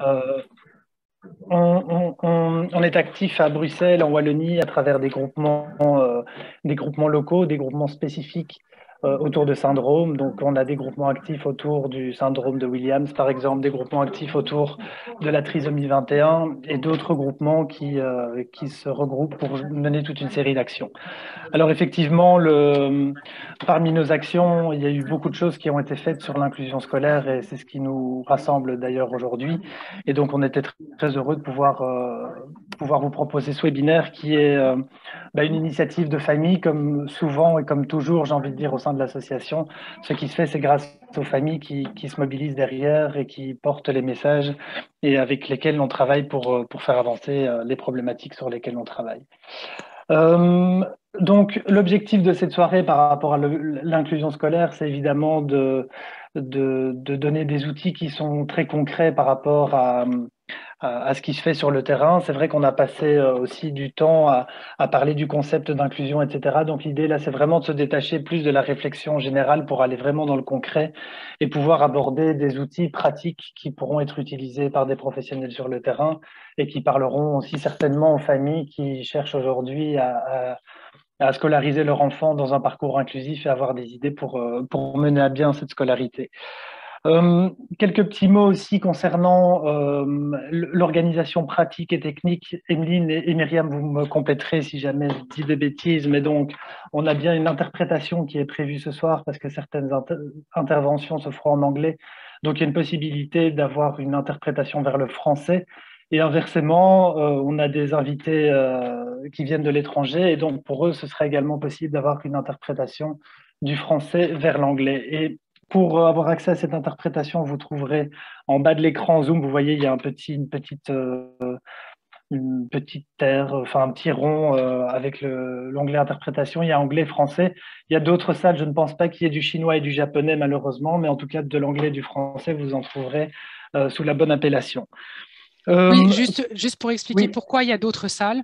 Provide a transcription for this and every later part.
Euh, on est actif à Bruxelles, en Wallonie, à travers des groupements locaux, des groupements spécifiques autour de syndromes. Donc, on a des groupements actifs autour du syndrome de Williams, par exemple, des groupements actifs autour de la trisomie 21 et d'autres groupements qui se regroupent pour mener toute une série d'actions. Alors effectivement, parmi nos actions, il y a eu beaucoup de choses qui ont été faites sur l'inclusion scolaire et c'est ce qui nous rassemble d'ailleurs aujourd'hui. Et donc on était très heureux de pouvoir vous proposer ce webinaire qui est une initiative de famille comme souvent et comme toujours, j'ai envie de dire, au sein de l'association. Ce qui se fait, c'est grâce aux familles qui se mobilisent derrière et qui portent les messages et avec lesquels on travaille pour faire avancer les problématiques sur lesquelles on travaille. Euh, donc, l'objectif de cette soirée par rapport à l'inclusion scolaire, c'est évidemment de donner des outils qui sont très concrets par rapport à ce qui se fait sur le terrain. C'est vrai qu'on a passé aussi du temps à parler du concept d'inclusion, etc. Donc, l'idée, là, c'est vraiment de se détacher plus de la réflexion générale pour aller vraiment dans le concret et pouvoir aborder des outils pratiques qui pourront être utilisés par des professionnels sur le terrain et qui parleront aussi certainement aux familles qui cherchent aujourd'hui à scolariser leur enfant dans un parcours inclusif et avoir des idées pour mener à bien cette scolarité. Quelques petits mots aussi concernant l'organisation pratique et technique. Emeline et Myriam, vous me compléterez si jamais je dis des bêtises, mais donc on a bien une interprétation qui est prévue ce soir parce que certaines interventions se feront en anglais. Donc il y a une possibilité d'avoir une interprétation vers le français. Et inversement, on a des invités qui viennent de l'étranger et donc pour eux, ce serait également possible d'avoir une interprétation du français vers l'anglais. Et pour avoir accès à cette interprétation, vous trouverez en bas de l'écran Zoom, vous voyez, il y a une petite terre, enfin un petit rond avec l'onglet interprétation. Il y a anglais, français. Il y a d'autres salles, je ne pense pas qu'il y ait du chinois et du japonais malheureusement, mais en tout cas de l'anglais et du français, vous en trouverez sous la bonne appellation. Oui, juste pour expliquer Oui, pourquoi il y a d'autres salles.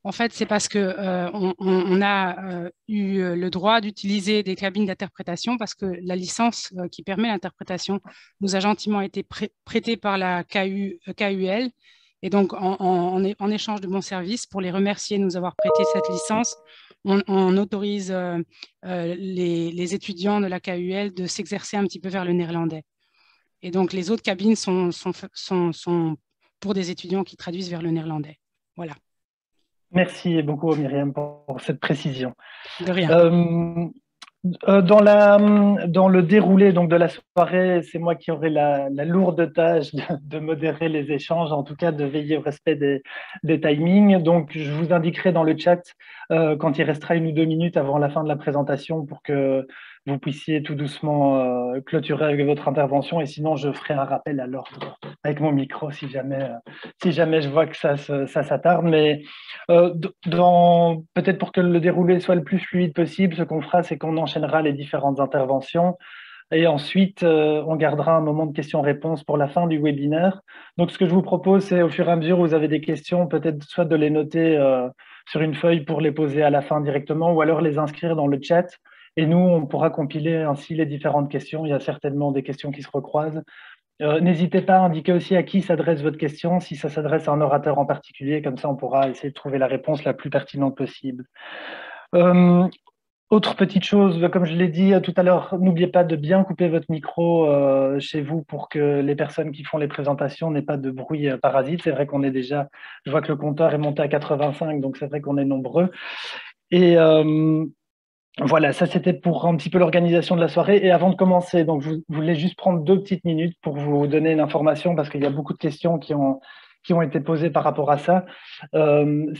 En fait, c'est parce que on a eu le droit d'utiliser des cabines d'interprétation parce que la licence qui permet l'interprétation nous a gentiment été prêtée par la KUL. Et donc, en échange de bons services, pour les remercier de nous avoir prêté cette licence, on autorise les étudiants de la KUL de s'exercer un petit peu vers le néerlandais. Et donc, les autres cabines sont pour des étudiants qui traduisent vers le néerlandais. Voilà, merci beaucoup Myriam pour cette précision. de rien. Euh, dans le déroulé donc, de la soirée, c'est moi qui aurai la lourde tâche de modérer les échanges, en tout cas de veiller au respect des timings. Donc, je vous indiquerai dans le chat quand il restera 1 ou 2 minutes avant la fin de la présentation pour que vous puissiez tout doucement clôturer avec votre intervention. Et sinon, je ferai un rappel à l'ordre avec mon micro si jamais je vois que ça s'attarde. Mais peut-être pour que le déroulé soit le plus fluide possible, ce qu'on fera, c'est qu'on enchaînera les différentes interventions et ensuite on gardera un moment de questions-réponses pour la fin du webinaire. Donc, ce que je vous propose, c'est au fur et à mesure où vous avez des questions, peut-être soit de les noter sur une feuille pour les poser à la fin directement ou alors les inscrire dans le chat. Et nous, on pourra compiler ainsi les différentes questions. Il y a certainement des questions qui se recroisent. N'hésitez pas à indiquer aussi à qui s'adresse votre question, si ça s'adresse à un orateur en particulier, comme ça on pourra essayer de trouver la réponse la plus pertinente possible. Euh, Autre petite chose, comme je l'ai dit tout à l'heure, n'oubliez pas de bien couper votre micro chez vous pour que les personnes qui font les présentations n'aient pas de bruit parasite. C'est vrai qu'on est déjà, je vois que le compteur est monté à 85, donc c'est vrai qu'on est nombreux. Et voilà, ça c'était pour un petit peu l'organisation de la soirée. Et avant de commencer, donc je voulais juste prendre 2 petites minutes pour vous donner une information parce qu'il y a beaucoup de questions qui ont été posées par rapport à ça.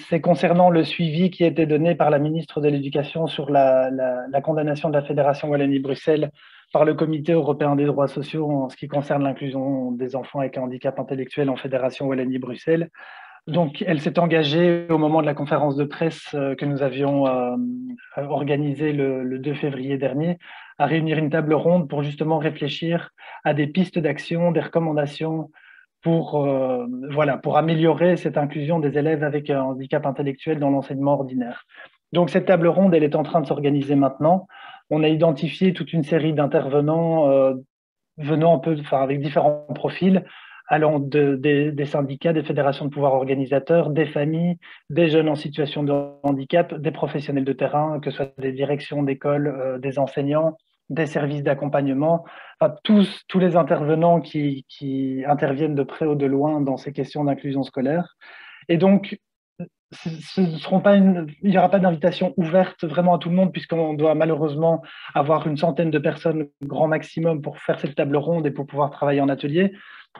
C'est concernant le suivi qui a été donné par la ministre de l'Éducation sur la condamnation de la Fédération Wallonie-Bruxelles par le Comité européen des droits sociaux en ce qui concerne l'inclusion des enfants avec un handicap intellectuel en Fédération Wallonie-Bruxelles. Donc, elle s'est engagée au moment de la conférence de presse que nous avions organisée le 2 février dernier à réunir une table ronde pour justement réfléchir à des pistes d'action, des recommandations pour améliorer cette inclusion des élèves avec un handicap intellectuel dans l'enseignement ordinaire. Donc, cette table ronde, elle est en train de s'organiser maintenant. On a identifié toute une série d'intervenants venant un peu, enfin, avec différents profils, allant des syndicats, des fédérations de pouvoir organisateurs, des familles, des jeunes en situation de handicap, des professionnels de terrain, que ce soit des directions d'école, des enseignants, des services d'accompagnement, enfin, tous les intervenants qui interviennent de près ou de loin dans ces questions d'inclusion scolaire. Et donc, il n'y aura pas d'invitation ouverte vraiment à tout le monde, puisqu'on doit malheureusement avoir une centaine de personnes grand maximum pour faire cette table ronde et pour pouvoir travailler en atelier.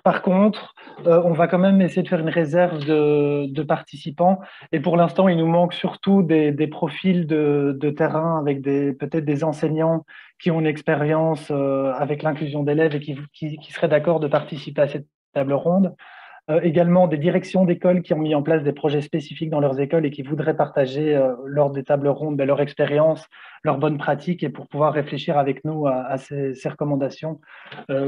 Par contre, on va quand même essayer de faire une réserve de participants. Et pour l'instant, il nous manque surtout des profils de terrain avec peut-être des enseignants qui ont une expérience avec l'inclusion d'élèves et qui seraient d'accord de participer à cette table ronde. Également des directions d'écoles qui ont mis en place des projets spécifiques dans leurs écoles et qui voudraient partager lors des tables rondes leur expérience, leurs bonnes pratiques et pour pouvoir réfléchir avec nous à ces recommandations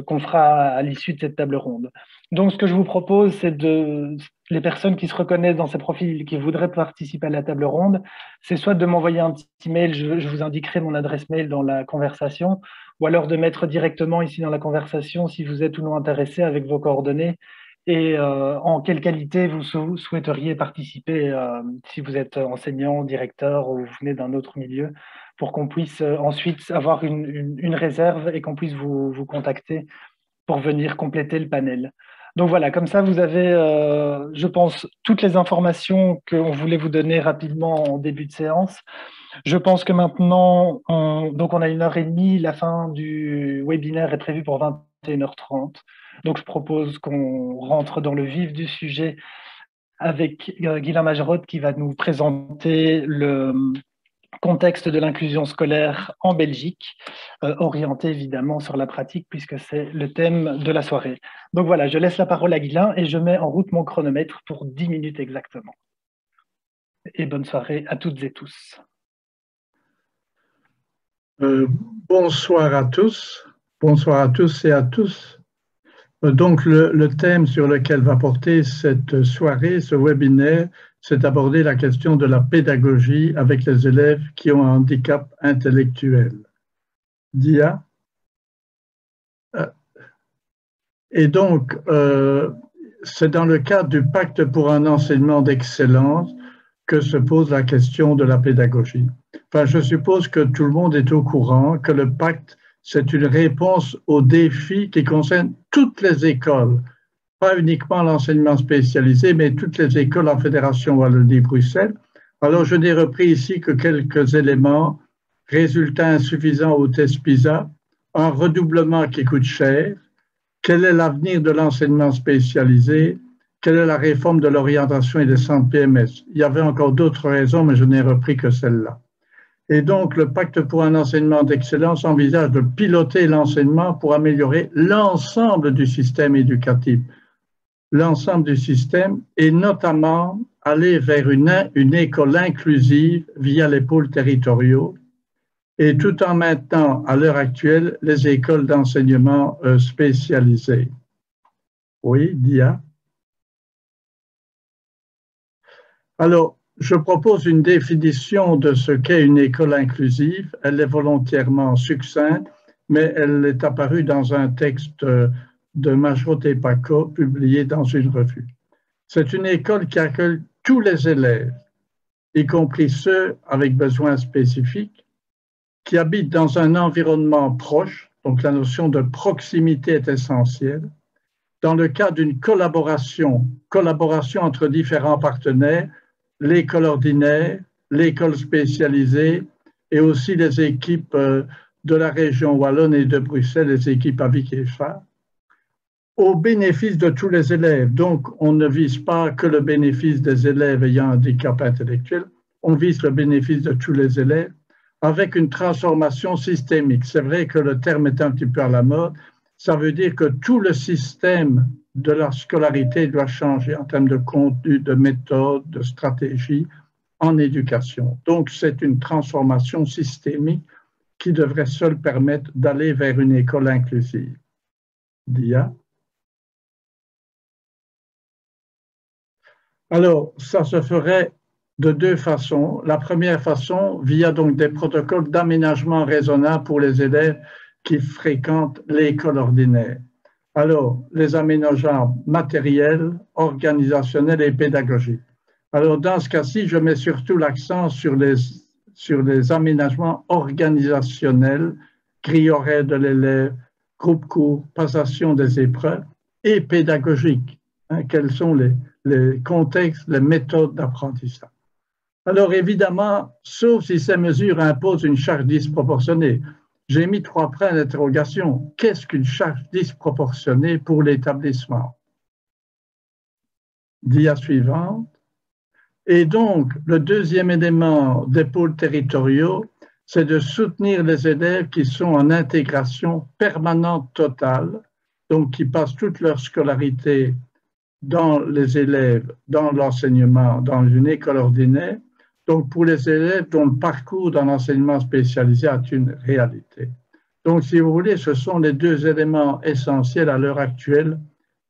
qu'on fera à l'issue de cette table ronde. Donc ce que je vous propose, c'est les personnes qui se reconnaissent dans ces profils, qui voudraient participer à la table ronde, c'est soit de m'envoyer un petit mail, je vous indiquerai mon adresse mail dans la conversation, ou alors de mettre directement ici dans la conversation si vous êtes ou non intéressé avec vos coordonnées et en quelle qualité vous souhaiteriez participer si vous êtes enseignant, directeur ou vous venez d'un autre milieu pour qu'on puisse ensuite avoir une réserve et qu'on puisse vous contacter pour venir compléter le panel. Donc voilà, comme ça vous avez, je pense, toutes les informations qu'on voulait vous donner rapidement en début de séance. Je pense que maintenant, donc on a 1h30, la fin du webinaire est prévue pour 21h30. Donc je propose qu'on rentre dans le vif du sujet avec Guylain Majerotte qui va nous présenter le contexte de l'inclusion scolaire en Belgique, orienté évidemment sur la pratique puisque c'est le thème de la soirée. Donc voilà, je laisse la parole à Guylain et je mets en route mon chronomètre pour 10 minutes exactement. Et bonne soirée à toutes et tous. Bonsoir à tous. Bonsoir à tous et à tous. Donc, le thème sur lequel va porter cette soirée, ce webinaire, c'est d'aborder la question de la pédagogie avec les élèves qui ont un handicap intellectuel. Dia. Et donc, c'est dans le cadre du pacte pour un enseignement d'excellence que se pose la question de la pédagogie. Enfin, je suppose que tout le monde est au courant que le pacte, c'est une réponse aux défis qui concernent toutes les écoles, pas uniquement l'enseignement spécialisé, mais toutes les écoles en Fédération Wallonie-Bruxelles. Alors, je n'ai repris ici que quelques éléments: résultats insuffisants au test PISA, un redoublement qui coûte cher, quel est l'avenir de l'enseignement spécialisé, quelle est la réforme de l'orientation et des centres PMS. Il y avait encore d'autres raisons, mais je n'ai repris que celle-là. Et donc, le pacte pour un enseignement d'excellence envisage de piloter l'enseignement pour améliorer l'ensemble du système éducatif, l'ensemble du système, et notamment aller vers une école inclusive via les pôles territoriaux, et tout en maintenant à l'heure actuelle les écoles d'enseignement spécialisées. Oui, Dia. Alors, je propose une définition de ce qu'est une école inclusive. Elle est volontairement succincte, mais elle est apparue dans un texte de Majerotte et Paco, publié dans une revue. C'est une école qui accueille tous les élèves, y compris ceux avec besoins spécifiques, qui habitent dans un environnement proche, donc la notion de proximité est essentielle, dans le cadre d'une collaboration entre différents partenaires, l'école ordinaire, l'école spécialisée et aussi les équipes de la région wallonne et de Bruxelles, les équipes AVIC et FA, au bénéfice de tous les élèves. Donc, on ne vise pas que le bénéfice des élèves ayant un handicap intellectuel, on vise le bénéfice de tous les élèves avec une transformation systémique. C'est vrai que le terme est un petit peu à la mode. Ça veut dire que tout le système de la scolarité doit changer en termes de contenu, de méthode, de stratégie en éducation. Donc, c'est une transformation systémique qui devrait seule permettre d'aller vers une école inclusive. Dia. Alors, ça se ferait de deux façons. La première façon, via donc des protocoles d'aménagement raisonnable pour les élèves qui fréquentent l'école ordinaire. Alors, les aménagements matériels, organisationnels et pédagogiques. Alors, dans ce cas-ci, je mets surtout l'accent sur les aménagements organisationnels, grille horaire de l'élève, groupe court, passation des épreuves et pédagogiques. Quels sont les contextes, les méthodes d'apprentissage. Alors, évidemment, sauf si ces mesures imposent une charge disproportionnée. J'ai mis 3 points d'interrogation. Qu'est-ce qu'une charge disproportionnée pour l'établissement? Dia suivante. Et donc, le deuxième élément des pôles territoriaux, c'est de soutenir les élèves qui sont en intégration permanente totale, donc qui passent toute leur scolarité dans les élèves, dans l'enseignement, dans une école ordinaire, donc pour les élèves dont le parcours dans l'enseignement spécialisé est une réalité. Donc, si vous voulez, ce sont les 2 éléments essentiels à l'heure actuelle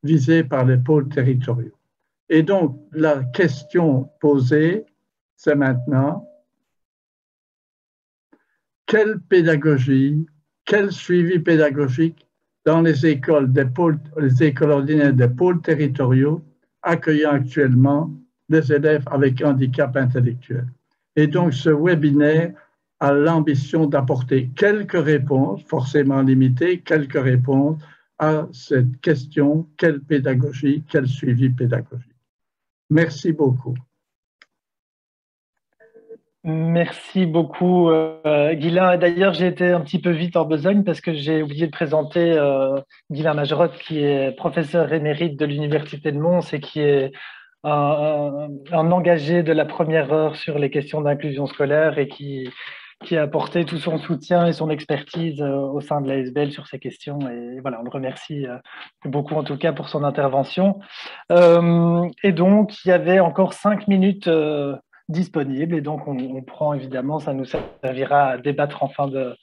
visés par les pôles territoriaux. Et donc, la question posée, c'est maintenant, quelle pédagogie, quel suivi pédagogique dans les écoles ordinaires des pôles territoriaux accueillant actuellement des élèves avec handicap intellectuel. Et donc, ce webinaire a l'ambition d'apporter quelques réponses, forcément limitées, quelques réponses à cette question, quelle pédagogie, quel suivi pédagogique. Merci beaucoup. Merci beaucoup, Guylain. D'ailleurs, j'ai été un petit peu vite en besogne parce que j'ai oublié de présenter Guylain Majerotte, qui est professeur émérite de l'Université de Mons et qui est un engagé de la première heure sur les questions d'inclusion scolaire et qui a apporté tout son soutien et son expertise au sein de l'ASBL sur ces questions. Et voilà, on le remercie beaucoup en tout cas pour son intervention. Et donc, il y avait encore 5 minutes disponibles et donc on prend évidemment, ça nous servira à débattre en fin de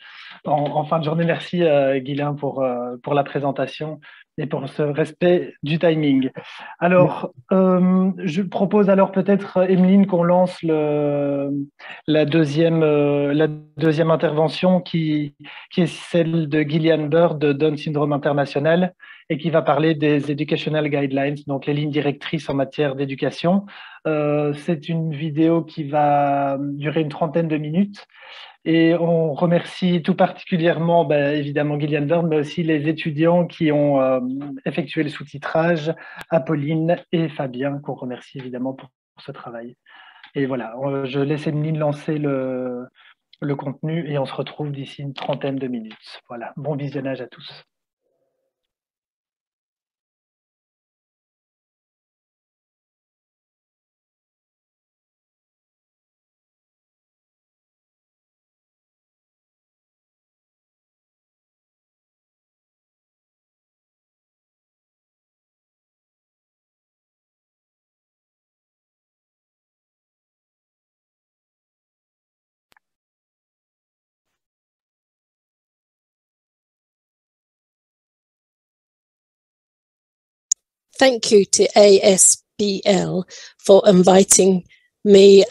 journée. Merci Guylain pour la présentation et pour ce respect du timing. Alors, je propose alors peut-être, Emeline, qu'on lance la deuxième intervention qui est celle de Gillian Bird de Down Syndrome International et qui va parler des Educational Guidelines, donc les lignes directrices en matière d'éducation. C'est une vidéo qui va durer une 30aine de minutes. Et on remercie tout particulièrement, évidemment, Gillian Bird, mais aussi les étudiants qui ont effectué le sous-titrage, Apolline et Fabien, qu'on remercie évidemment pour ce travail. Et voilà, je laisse Emeline lancer le contenu et on se retrouve d'ici une 30aine de minutes. Voilà, bon visionnage à tous. Thank you to ASBL for inviting me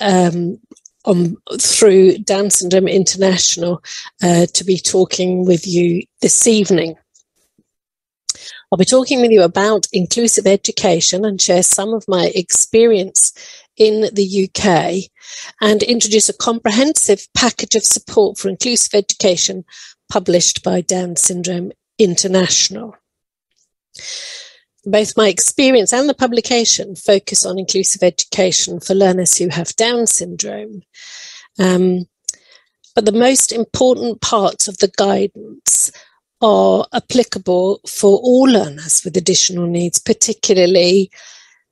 through Down Syndrome International to be talking with you this evening. I'll be talking with you about inclusive education and share some of my experience in the UK and introduce a comprehensive package of support for inclusive education published by Down Syndrome International. Both my experience and the publication focus on inclusive education for learners who have Down syndrome. But the most important parts of the guidance are applicable for all learners with additional needs, particularly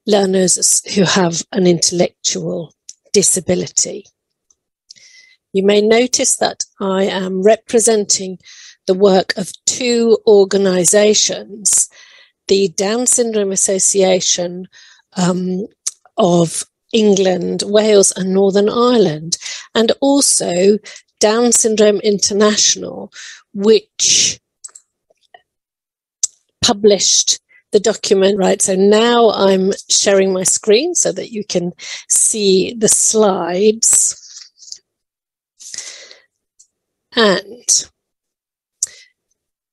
learners who have an intellectual disability. You may notice that I am representing the work of 2 organisations, the Down Syndrome Association of England, Wales and Northern Ireland, and also Down Syndrome International, which published the document, right? So now I'm sharing my screen so that you can see the slides. And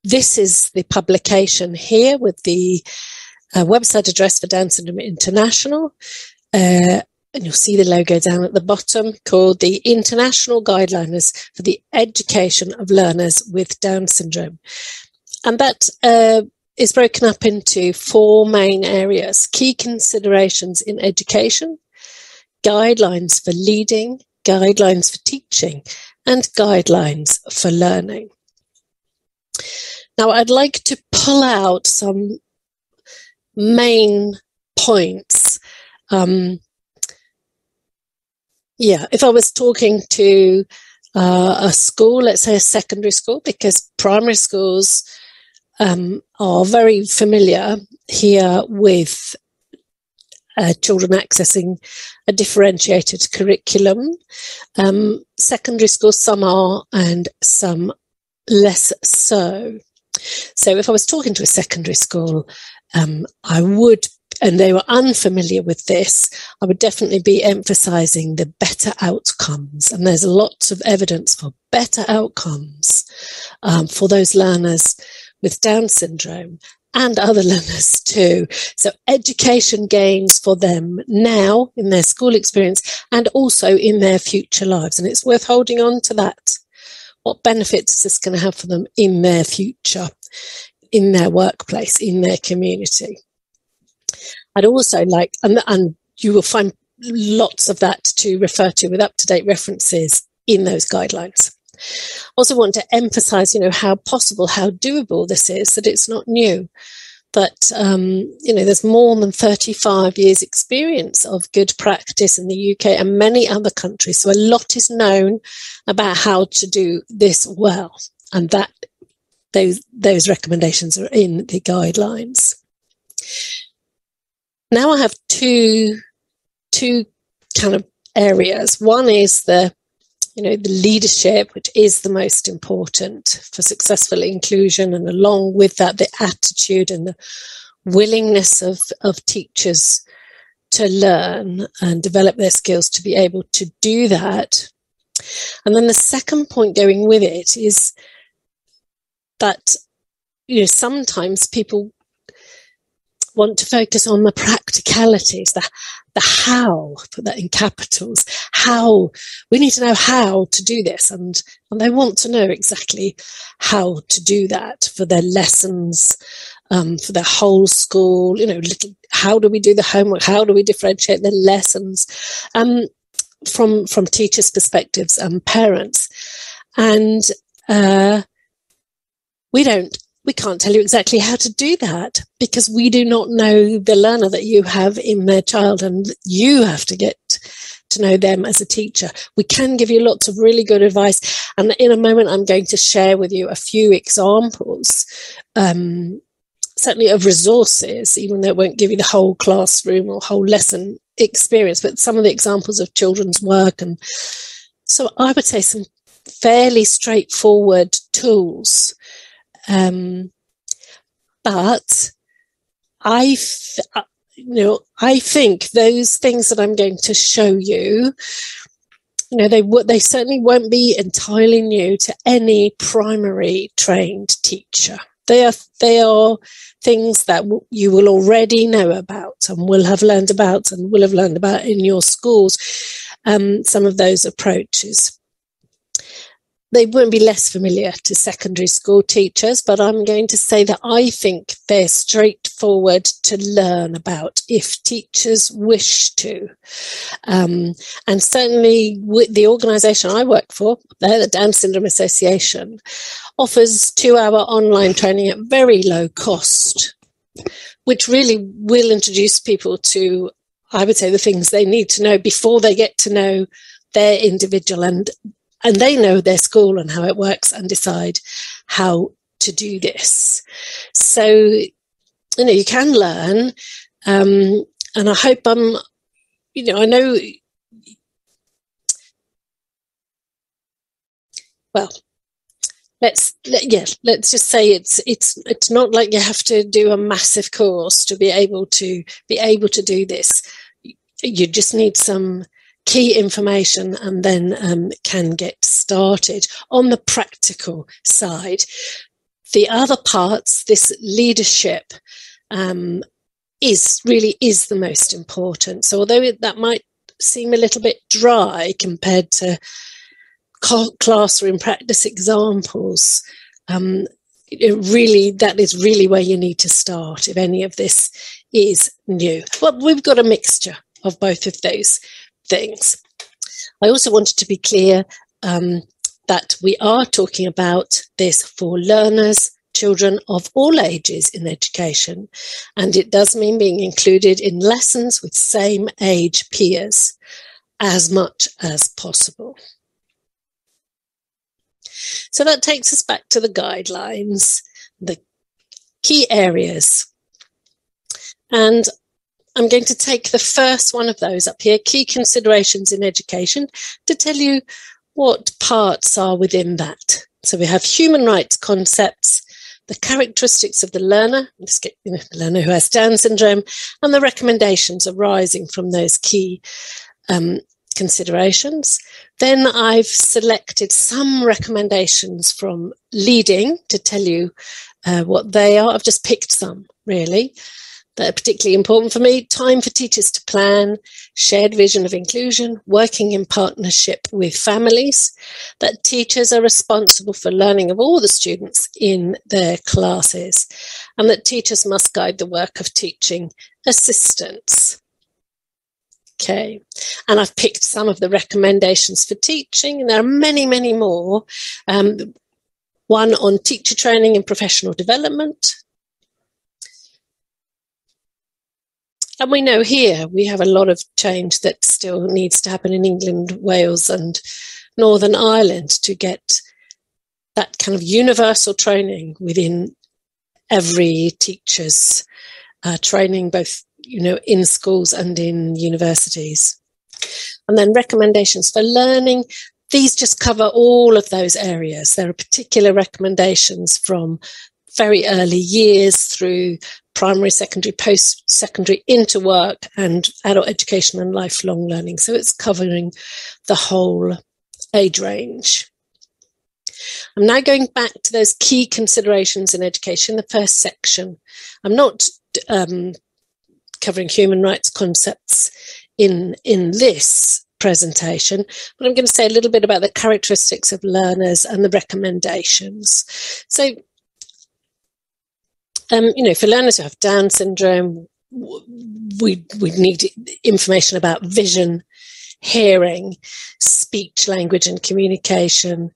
this is the publication here with the website address for Down Syndrome International. And you'll see the logo down at the bottom, called the International Guidelines for the Education of Learners with Down Syndrome. And that is broken up into 4 main areas: key considerations in education, guidelines for leading, guidelines for teaching, and guidelines for learning. Now, I'd like to pull out some main points. If I was talking to a school, let's say a secondary school, because primary schools are very familiar here with children accessing a differentiated curriculum. Secondary schools, some are and some less so. So if I was talking to a secondary school, I would, and they were unfamiliar with this, I would definitely be emphasising the better outcomes. And there's lots of evidence for better outcomes for those learners with Down syndrome and other learners too. So education gains for them now in their school experience and also in their future lives. And it's worth holding on to that. What benefits is this going to have for them in their future, in their workplace, in their community? I'd also like, and you will find lots of that to refer to with up-to-date references in those guidelines. Also want to emphasize, how possible, how doable this is, that it's not new, that, there's more than 35 years experience of good practice in the UK and many other countries. So a lot is known about how to do this well, and that those recommendations are in the guidelines. Now I have two kind of areas. One is the leadership, which is the most important for successful inclusion, and along with that, the attitude and the willingness of teachers to learn and develop their skills to be able to do that. And then the second point going with it is that, sometimes people want to focus on the practicalities, the how, put that in capitals, how, we need to know how to do this, and they want to know exactly how to do that for their lessons, for their whole school, how do we do the homework, how do we differentiate the lessons, from teachers' perspectives and parents. And we can't tell you exactly how to do that because we do not know the learner that you have in their child, and you have to get to know them as a teacher. We can give you lots of really good advice, and in a moment I'm going to share with you a few examples, certainly of resources, even though it won't give you the whole classroom or whole lesson experience, but some of the examples of children's work. And so I would say some fairly straightforward tools. But I think those things that I'm going to show you, they certainly won't be entirely new to any primary trained teacher. They are things that you will already know about and will have learned about in your schools. Some of those approaches. They won't be less familiar to secondary school teachers, but I'm going to say that I think they're straightforward to learn about if teachers wish to. And certainly with the organisation I work for, the Down Syndrome Association, offers 2-hour online training at very low cost, which really will introduce people to, I would say, the things they need to know before they get to know their individual, and they know their school and how it works and decide how to do this. So, you can learn, and I hope I know, well, let's just say it's not like you have to do a massive course to be able to do this. You just need some key information and then can get started on the practical side. the other parts, this leadership, is the most important. So although that might seem a little bit dry compared to classroom practice examples, that is really where you need to start if any of this is new. But we've got a mixture of both of those things. I also wanted to be clear that we are talking about this for learners, children of all ages in education, and it does mean being included in lessons with same age peers as much as possible. So that takes us back to the guidelines, the key areas. And I'm going to take the first one of those up here, key considerations in education, to tell you what parts are within that. So we have human rights concepts, the characteristics of the learner, the learner who has Down syndrome, and the recommendations arising from those key considerations. Then I've selected some recommendations from Leading to tell you what they are. I've just picked some, really, that are particularly important for me. Time for teachers to plan, shared vision of inclusion, working in partnership with families, that teachers are responsible for learning of all the students in their classes, and that teachers must guide the work of teaching assistants. Okay, and I've picked some of the recommendations for teaching, and there are many, many more. One on teacher training and professional development. And we know here we have a lot of change that still needs to happen in England, Wales and Northern Ireland to get that kind of universal training within every teacher's training, both in schools and in universities. And then recommendations for learning. These just cover all of those areas. There are particular recommendations from very early years through primary, secondary, post-secondary, into work and adult education and lifelong learning. So it's covering the whole age range. I'm now going back to those key considerations in education, the first section. I'm not covering human rights concepts in this presentation, but I'm going to say a little bit about the characteristics of learners and the recommendations. So, for learners who have Down syndrome, we'd need information about vision, hearing, speech, language and communication,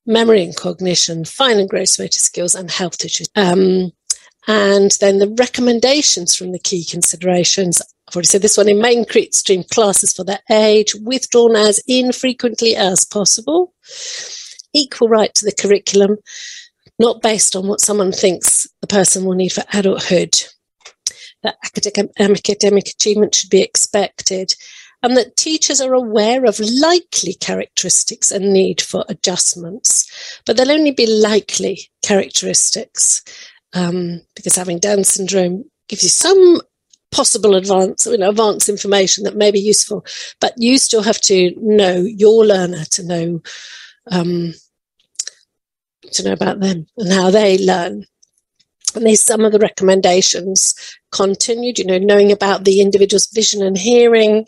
memory and cognition, fine and gross motor skills, and health issues. And then the recommendations from the key considerations. I've already said this one: in mainstream classes for their age, withdrawn as infrequently as possible, equal right to the curriculum, not based on what someone thinks the person will need for adulthood, that academic achievement should be expected, and that teachers are aware of likely characteristics and need for adjustments, but they'll only be likely characteristics, because having Down syndrome gives you some possible advance information that may be useful, but you still have to know your learner to know about them and how they learn. And there's some of the recommendations continued, knowing about the individual's vision and hearing,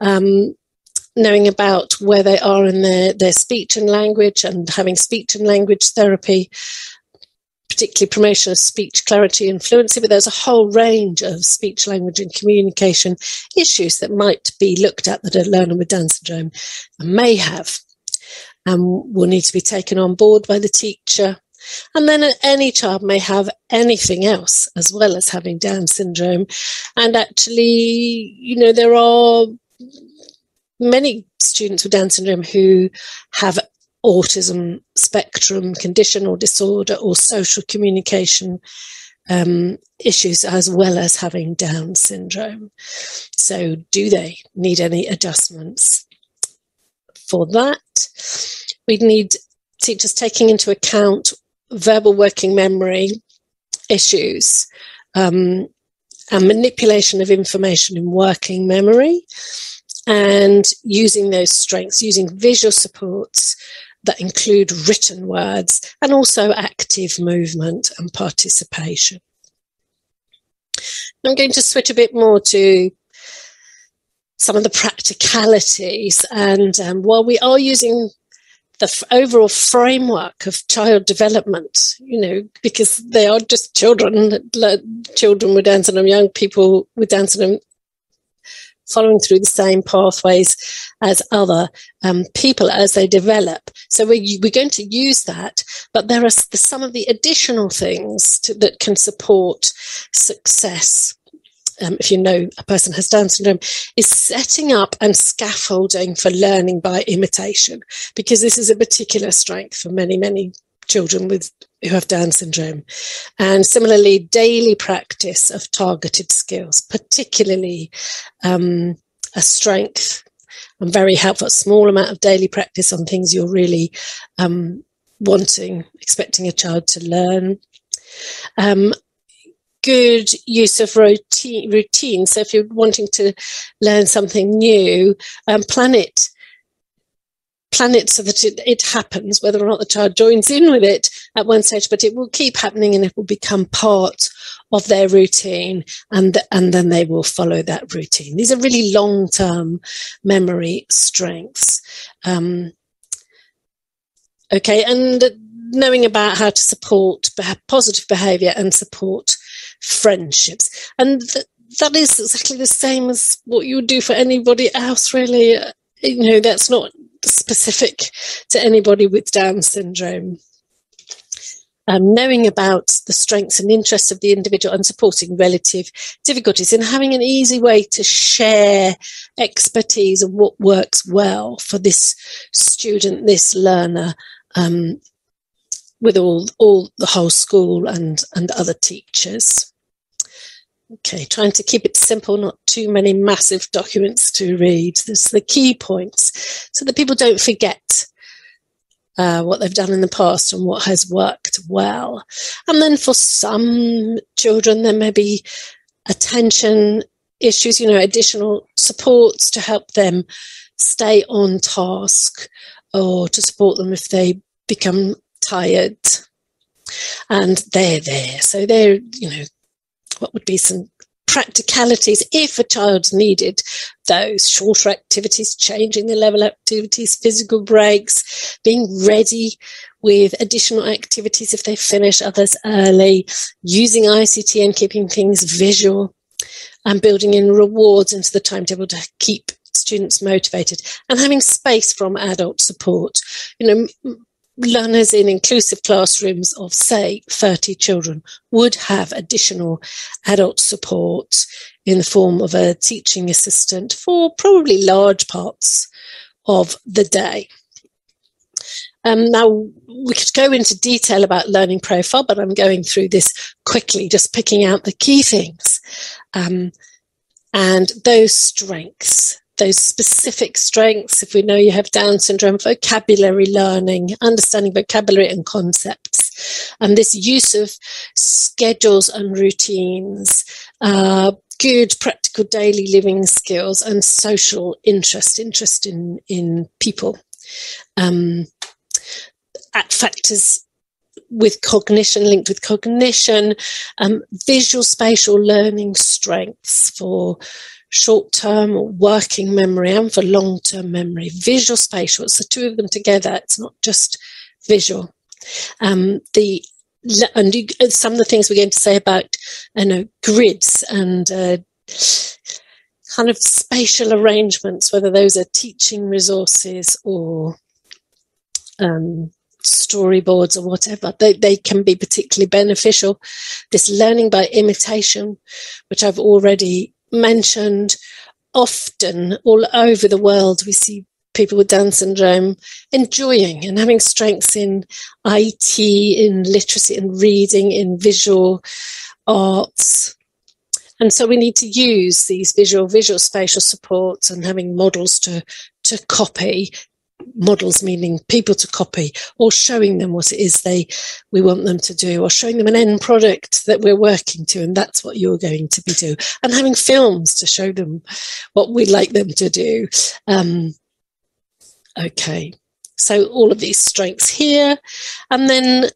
knowing about where they are in their speech and language, and having speech and language therapy, particularly promotion of speech clarity and fluency, but there's a whole range of speech, language and communication issues that might be looked at that a learner with Down syndrome may have, and will need to be taken on board by the teacher. And then any child may have anything else as well as having Down syndrome. And actually, there are many students with Down syndrome who have autism spectrum condition or disorder or social communication issues as well as having Down syndrome. So do they need any adjustments? For that, we'd need teachers taking into account verbal working memory issues and manipulation of information in working memory, and using those strengths, using visual supports that include written words and also active movement and participation. I'm going to switch a bit more to some of the practicalities, and while we are using the overall framework of child development, you know, because they are just children, children with Down syndrome, young people with Down syndrome, following through the same pathways as other people as they develop. So we're going to use that, but there are some of the additional things that can support success. If you know a person has Down syndrome, is setting up and scaffolding for learning by imitation, because this is a particular strength for many, many children who have Down syndrome. And similarly, daily practice of targeted skills, particularly a strength and very helpful, a small amount of daily practice on things you're really expecting a child to learn. Good use of routine. So if you're wanting to learn something new, plan it so that it happens, whether or not the child joins in with it at one stage, but it will keep happening and it will become part of their routine, and then they will follow that routine. These are really long-term memory strengths. Okay, and knowing about how to support positive behaviour and support friendships, and that is exactly the same as what you would do for anybody else, really. You know, that's not specific to anybody with Down syndrome. Knowing about the strengths and interests of the individual and supporting relative difficulties, and having an easy way to share expertise of what works well for this student, this learner, with all the whole school and other teachers. Okay, trying to keep it simple, not too many massive documents to read. There's the key points so that people don't forget what they've done in the past and what has worked well. And then for some children, there may be attention issues, you know, additional supports to help them stay on task or to support them if they become tired. And they're there. So they're, you know, what would be some practicalities if a child needed those shorter activities, changing the level of activities, physical breaks, being ready with additional activities if they finish others early, using ICT and keeping things visual, and building in rewards into the timetable to keep students motivated, and having space from adult support. You know, learners in inclusive classrooms of, say, 30 children would have additional adult support in the form of a teaching assistant for probably large parts of the day. Now, we could go into detail about learning profile, but I'm going through this quickly, just picking out the key things. And those strengths, those specific strengths, if we know you have Down syndrome, vocabulary learning, understanding vocabulary and concepts, and this use of schedules and routines, good practical daily living skills, and social interest in people. Factors with cognition, linked with cognition, visual spatial learning strengths for short-term or working memory and for long-term memory. Visual spatial, it's the two of them together, it's not just visual. Some of the things we're going to say about grids and kind of spatial arrangements, whether those are teaching resources or storyboards or whatever, they can be particularly beneficial. This learning by imitation, which I've already mentioned, often all over the world we see people with Down syndrome enjoying and having strengths in IT, in literacy, in reading, in visual arts. And so we need to use these visual spatial supports and having models to copy. Models meaning people to copy, or showing them what it is we want them to do, or showing them an end product that we're working to, and that's what you're going to be doing, and having films to show them what we'd like them to do. Okay, So all of these strengths here, and then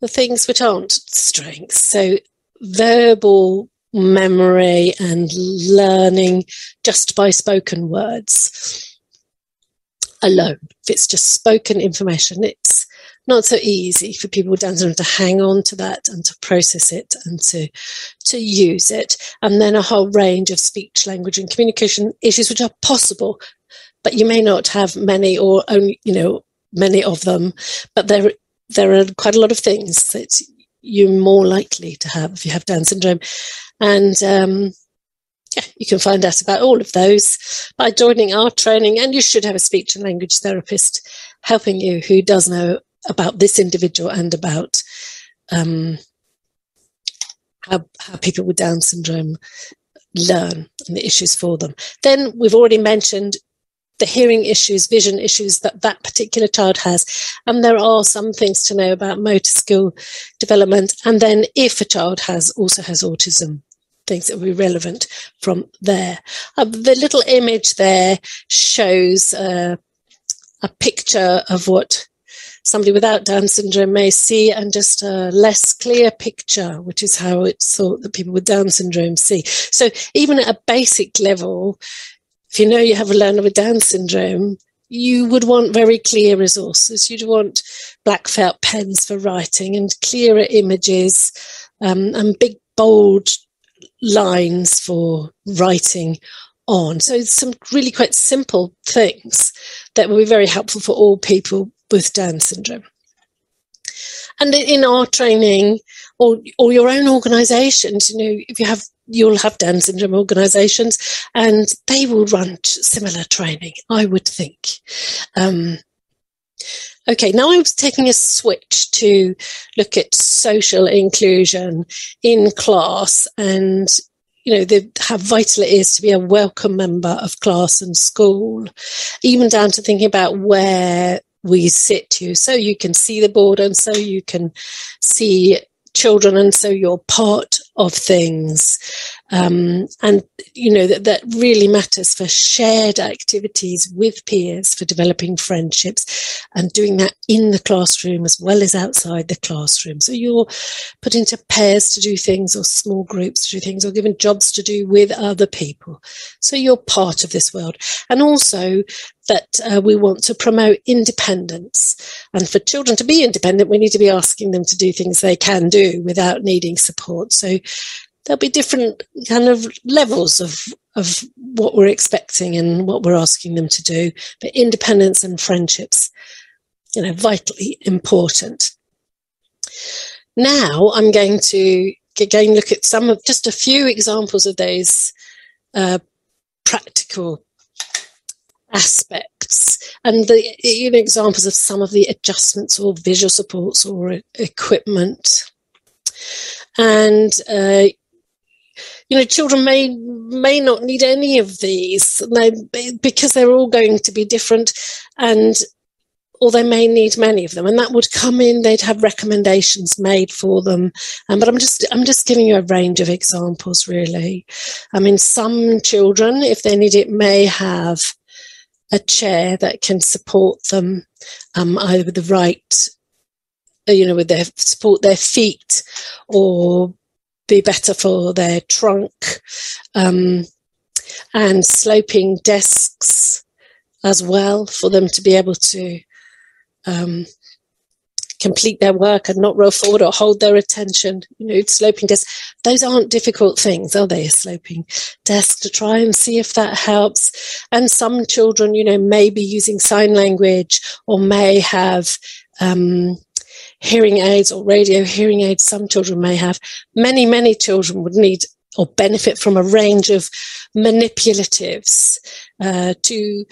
the things which aren't strengths. So verbal memory and learning just by spoken words alone. If it's just spoken information, it's not so easy for people with Down syndrome to hang on to that and to process it and to use it. And then a whole range of speech, language and communication issues which are possible, but you may not have many or only, many of them, but there are quite a lot of things that you're more likely to have if you have Down syndrome. And you can find out about all of those by joining our training, and you should have a speech and language therapist helping you who does know about this individual and about how people with Down syndrome learn and the issues for them. Then we've already mentioned the hearing issues, vision issues that particular child has. And there are some things to know about motor skill development. And then if a child also has autism, things that will be relevant from there. The little image there shows a picture of what somebody without Down syndrome may see, and just a less clear picture, which is how it's thought that people with Down syndrome see. So even at a basic level, if you know you have a learner with Down syndrome, you would want very clear resources. You'd want black felt pens for writing and clearer images and big, bold lines for writing on. So some really quite simple things that will be very helpful for all people with Down syndrome. And in our training, or your own organisations, you'll have Down syndrome organisations, and they will run similar training, I would think. Okay, now I was taking a switch to look at social inclusion in class, and how vital it is to be a welcome member of class and school, even down to thinking about where we sit you, so you can see the board and so you can see children and so you're part of things. And that really matters for shared activities with peers, for developing friendships, and doing that in the classroom as well as outside the classroom. So you're put into pairs to do things, or small groups to do things, or given jobs to do with other people. So you're part of this world. And also that we want to promote independence. And for children to be independent, we need to be asking them to do things they can do without needing support. So there'll be different kind of levels of what we're expecting and what we're asking them to do. But independence and friendships, vitally important. Now I'm going to again look at just a few examples of those practical aspects, and the examples of some of the adjustments or visual supports or equipment. And children may not need any of these, because they're all going to be different, or they may need many of them, and that would come in. They'd have recommendations made for them, but I'm just giving you a range of examples, really. I mean, some children, if they need it, may have a chair that can support them, either with the right, with their support their feet, or be better for their trunk, and sloping desks as well, for them to be able to complete their work and not roll forward or hold their attention. Sloping desks, those aren't difficult things, are they? A sloping desk, to try and see if that helps. And some children, may be using sign language, or may have hearing aids or radio hearing aids. Some children may have. Many children would need or benefit from a range of manipulatives to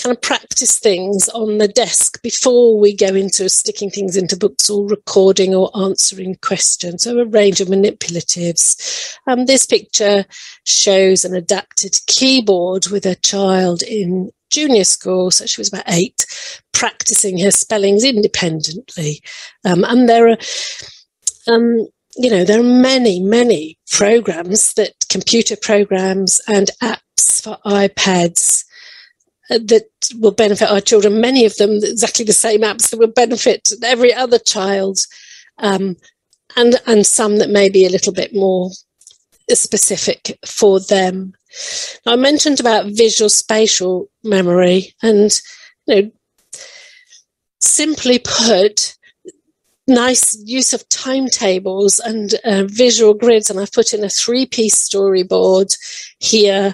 kind of practice things on the desk before we go into sticking things into books or recording or answering questions. So a range of manipulatives. This picture shows an adapted keyboard with a child in junior school, so she was about 8, practicing her spellings independently. And there are there are many programs, computer programs and apps for iPads that will benefit our children, many of them exactly the same apps that will benefit every other child, and some that may be a little bit more specific for them. Now, I mentioned about visual spatial memory, and simply put, nice use of timetables and visual grids, and I've put in a 3-piece storyboard here,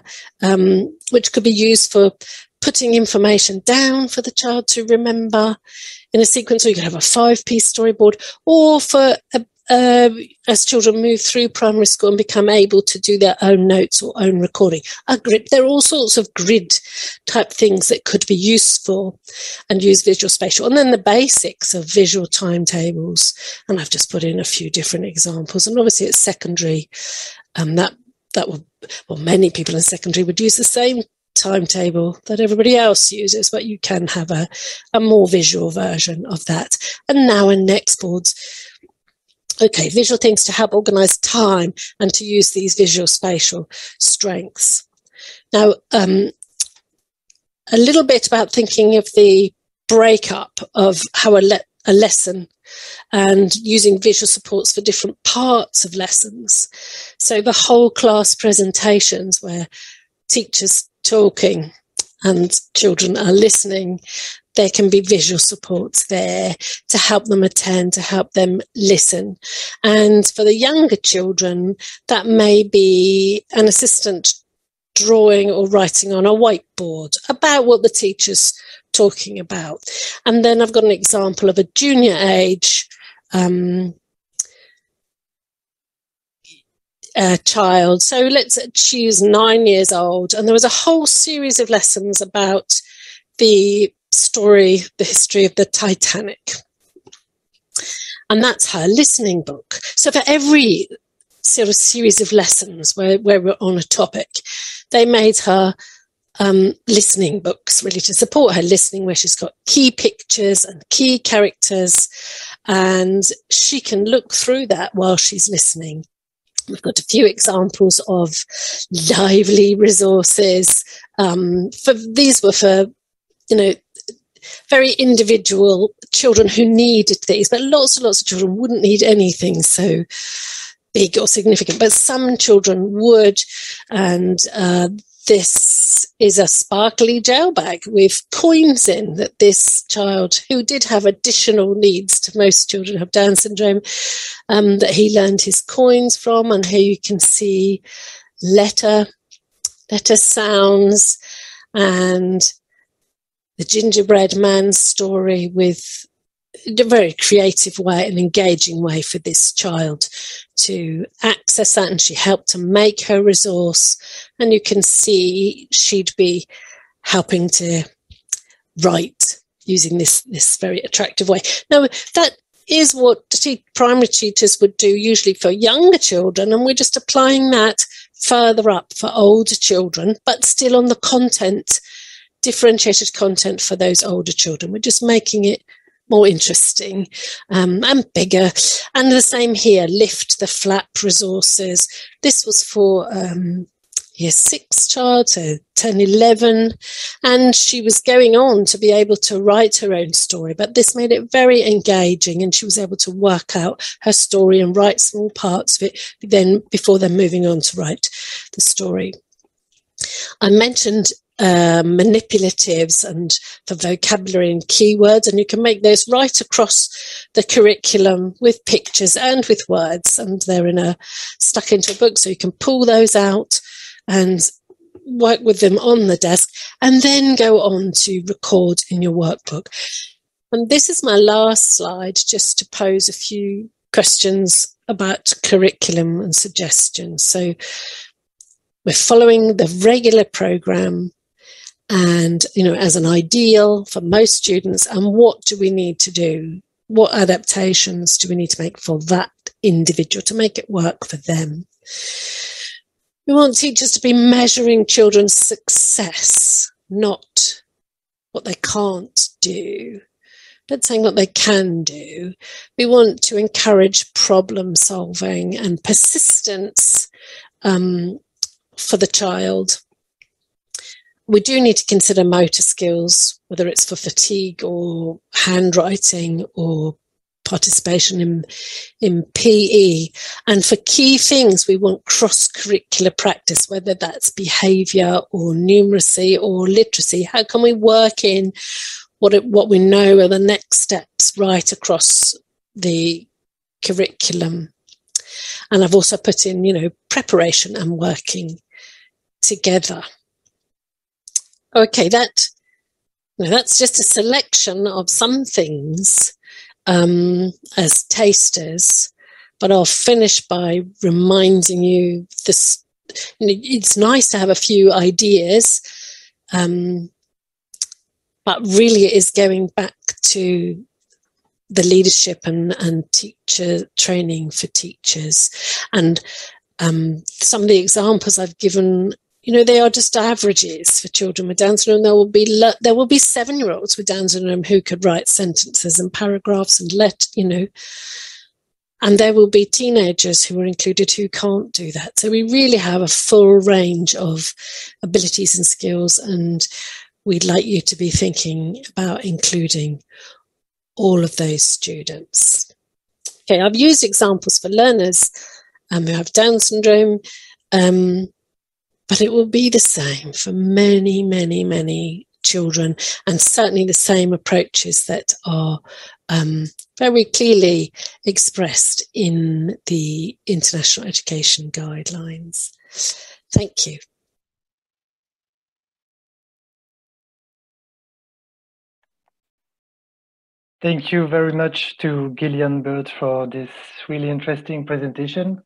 which could be used for putting information down for the child to remember in a sequence, or you could have a 5-piece storyboard, or for as children move through primary school and become able to do their own notes or own recording. A grid. There are all sorts of grid type things that could be useful and use visual spatial. And then the basics of visual timetables. And I've just put in a few different examples. And obviously it's secondary. That will, well, many people in secondary would use the same timetable that everybody else uses, but you can have a more visual version of that. And now in next boards, okay, visual things to help organise time and to use these visual spatial strengths. Now, a little bit about thinking of the breakup of how a lesson and using visual supports for different parts of lessons. So the whole class presentations where teachers talking and children are listening, there can be visual supports there to help them attend, to help them listen. And for the younger children, that may be an assistant drawing or writing on a whiteboard about what the teacher's talking about. And then I've got an example of a junior age child. So she's 9 years old, and there was a whole series of lessons about the history of the Titanic. And that's her listening book. So for every sort of series of lessons where we're on a topic, they made her listening books really to support her listening, where she's got key pictures and key characters, and she can look through that while she's listening. We've got a few examples of lively resources. These were for, very individual children who needed these, but lots and lots of children wouldn't need anything so big or significant, but some children would. And this is a sparkly gel bag with coins in that this child, who did have additional needs to most children who have Down syndrome, that he learned his coins from, and here you can see letter sounds and the gingerbread man story with a very creative way, an engaging way for this child to access that, and she helped to make her resource, and you can see she'd be helping to write using this very attractive way. Now, that is what primary tutors would do usually for younger children, and we're just applying that further up for older children, but still on the content, differentiated content for those older children. We're just making it more interesting and bigger. And the same here, lift the flap resources. This was for year 6 child, so 10, 11, and she was going on to be able to write her own story, but this made it very engaging, and she was able to work out her story and write small parts of it before then moving on to write the story. I mentioned manipulatives and for vocabulary and keywords, and you can make those right across the curriculum with pictures and with words, and they're stuck into a book, so you can pull those out and work with them on the desk, and then go on to record in your workbook. And this is my last slide, just to pose a few questions about curriculum and suggestions. So we're following the regular programme, and, as an ideal for most students, and what do we need to do? What adaptations do we need to make for that individual to make it work for them? We want teachers to be measuring children's success, not what they can't do, but saying what they can do. We want to encourage problem solving and persistence for the child. we do need to consider motor skills, whether it's for fatigue or handwriting or participation in PE. And for key things, we want cross-curricular practice, whether that's behaviour or numeracy or literacy. How can we work in what we know are the next steps right across the curriculum? And I've also put in, you know, preparation and working together. Okay, that's just a selection of some things as tasters, but I'll finish by reminding you this. You know, it's nice to have a few ideas, but really it is going back to the leadership and teacher training for teachers. And some of the examples I've given, you know, they are just averages for children with Down syndrome. There will be 7-year-olds with Down syndrome who could write sentences and paragraphs and and there will be teenagers who are included who can't do that. So we really have a full range of abilities and skills, and we'd like you to be thinking about including all of those students. Okay, I've used examples for learners who have Down syndrome, but it will be the same for many, many, many children, and certainly the same approaches that are very clearly expressed in the International Education Guidelines. Thank you. Thank you very much to Gillian Bird for this really interesting presentation.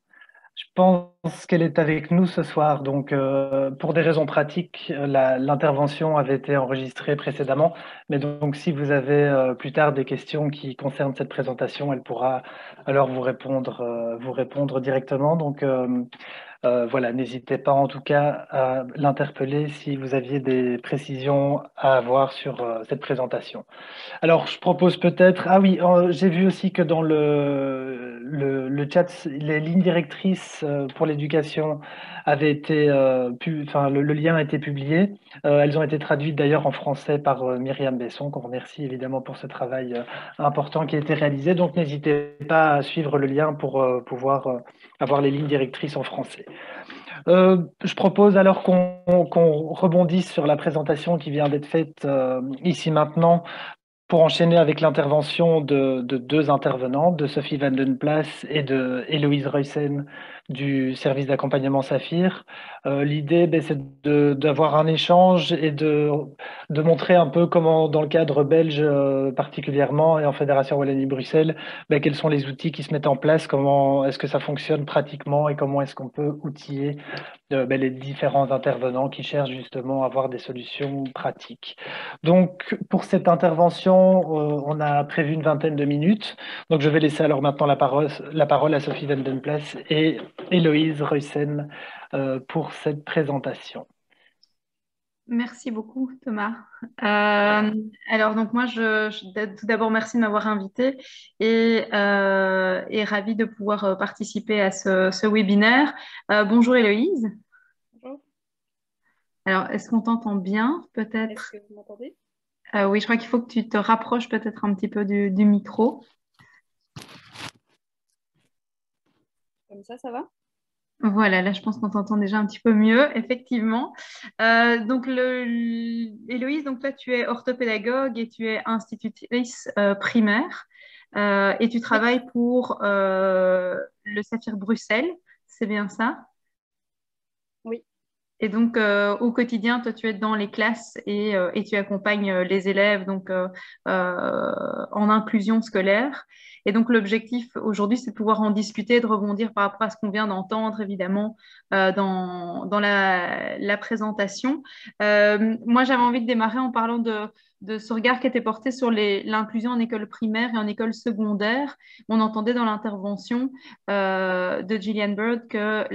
Je pense qu'elle est avec nous ce soir, donc pour des raisons pratiques, l'intervention avait été enregistrée précédemment, mais donc si vous avez plus tard des questions qui concernent cette présentation, elle pourra alors vous répondre directement. Donc voilà, n'hésitez pas en tout cas à l'interpeller si vous aviez des précisions à avoir sur cette présentation. Alors, je propose peut-être... Ah oui, j'ai vu aussi que dans le chat, les lignes directrices pour l'éducation avaient été... le lien a été publié. Elles ont été traduites d'ailleurs en français par Myriam Besson, qu'on remercie évidemment pour ce travail important qui a été réalisé. Donc, n'hésitez pas à suivre le lien pour pouvoir avoir les lignes directrices en français. Je propose alors qu'on rebondisse sur la présentation qui vient d'être faite ici maintenant, pour enchaîner avec l'intervention de deux intervenantes, de Sophie Van Den Plas et de Héloïse Ruyssen du service d'accompagnement Saphir. L'idée, c'est d'avoir un échange et de montrer un peu comment, dans le cadre belge particulièrement et en Fédération Wallonie-Bruxelles, quels sont les outils qui se mettent en place, comment est-ce que ça fonctionne pratiquement et comment est-ce qu'on peut outiller les différents intervenants qui cherchent justement à avoir des solutions pratiques. Donc, pour cette intervention, on a prévu une vingtaine de minutes. Donc, je vais laisser alors maintenant la parole à Sophie Van Den Plas et Héloïse Ruyssen pour cette présentation. Merci beaucoup, Thomas. Alors, donc moi, tout d'abord, merci de m'avoir invitée et ravie de pouvoir participer à ce webinaire. Bonjour Héloïse. Bonjour. Alors, est-ce qu'on t'entend bien, peut-être? Est-ce que vous m'entendez? Oui, je crois qu'il faut que tu te rapproches peut-être un petit peu du micro. Comme ça va? Voilà, là, je pense qu'on t'entend déjà un petit peu mieux, effectivement. Donc, Héloïse, donc toi, tu es orthopédagogue et tu es institutrice primaire et tu travailles pour le Saphir Bruxelles, c'est bien ça? Oui. Et donc, au quotidien, toi, tu es dans les classes et tu accompagnes les élèves donc, en inclusion scolaire. Et donc, l'objectif aujourd'hui, c'est de pouvoir en discuter, de rebondir par rapport à ce qu'on vient d'entendre, évidemment, dans la présentation. Moi, j'avais envie de démarrer en parlant de ce regard qui était porté sur l'inclusion en école primaire et en école secondaire. On entendait dans l'intervention de Gillian Bird que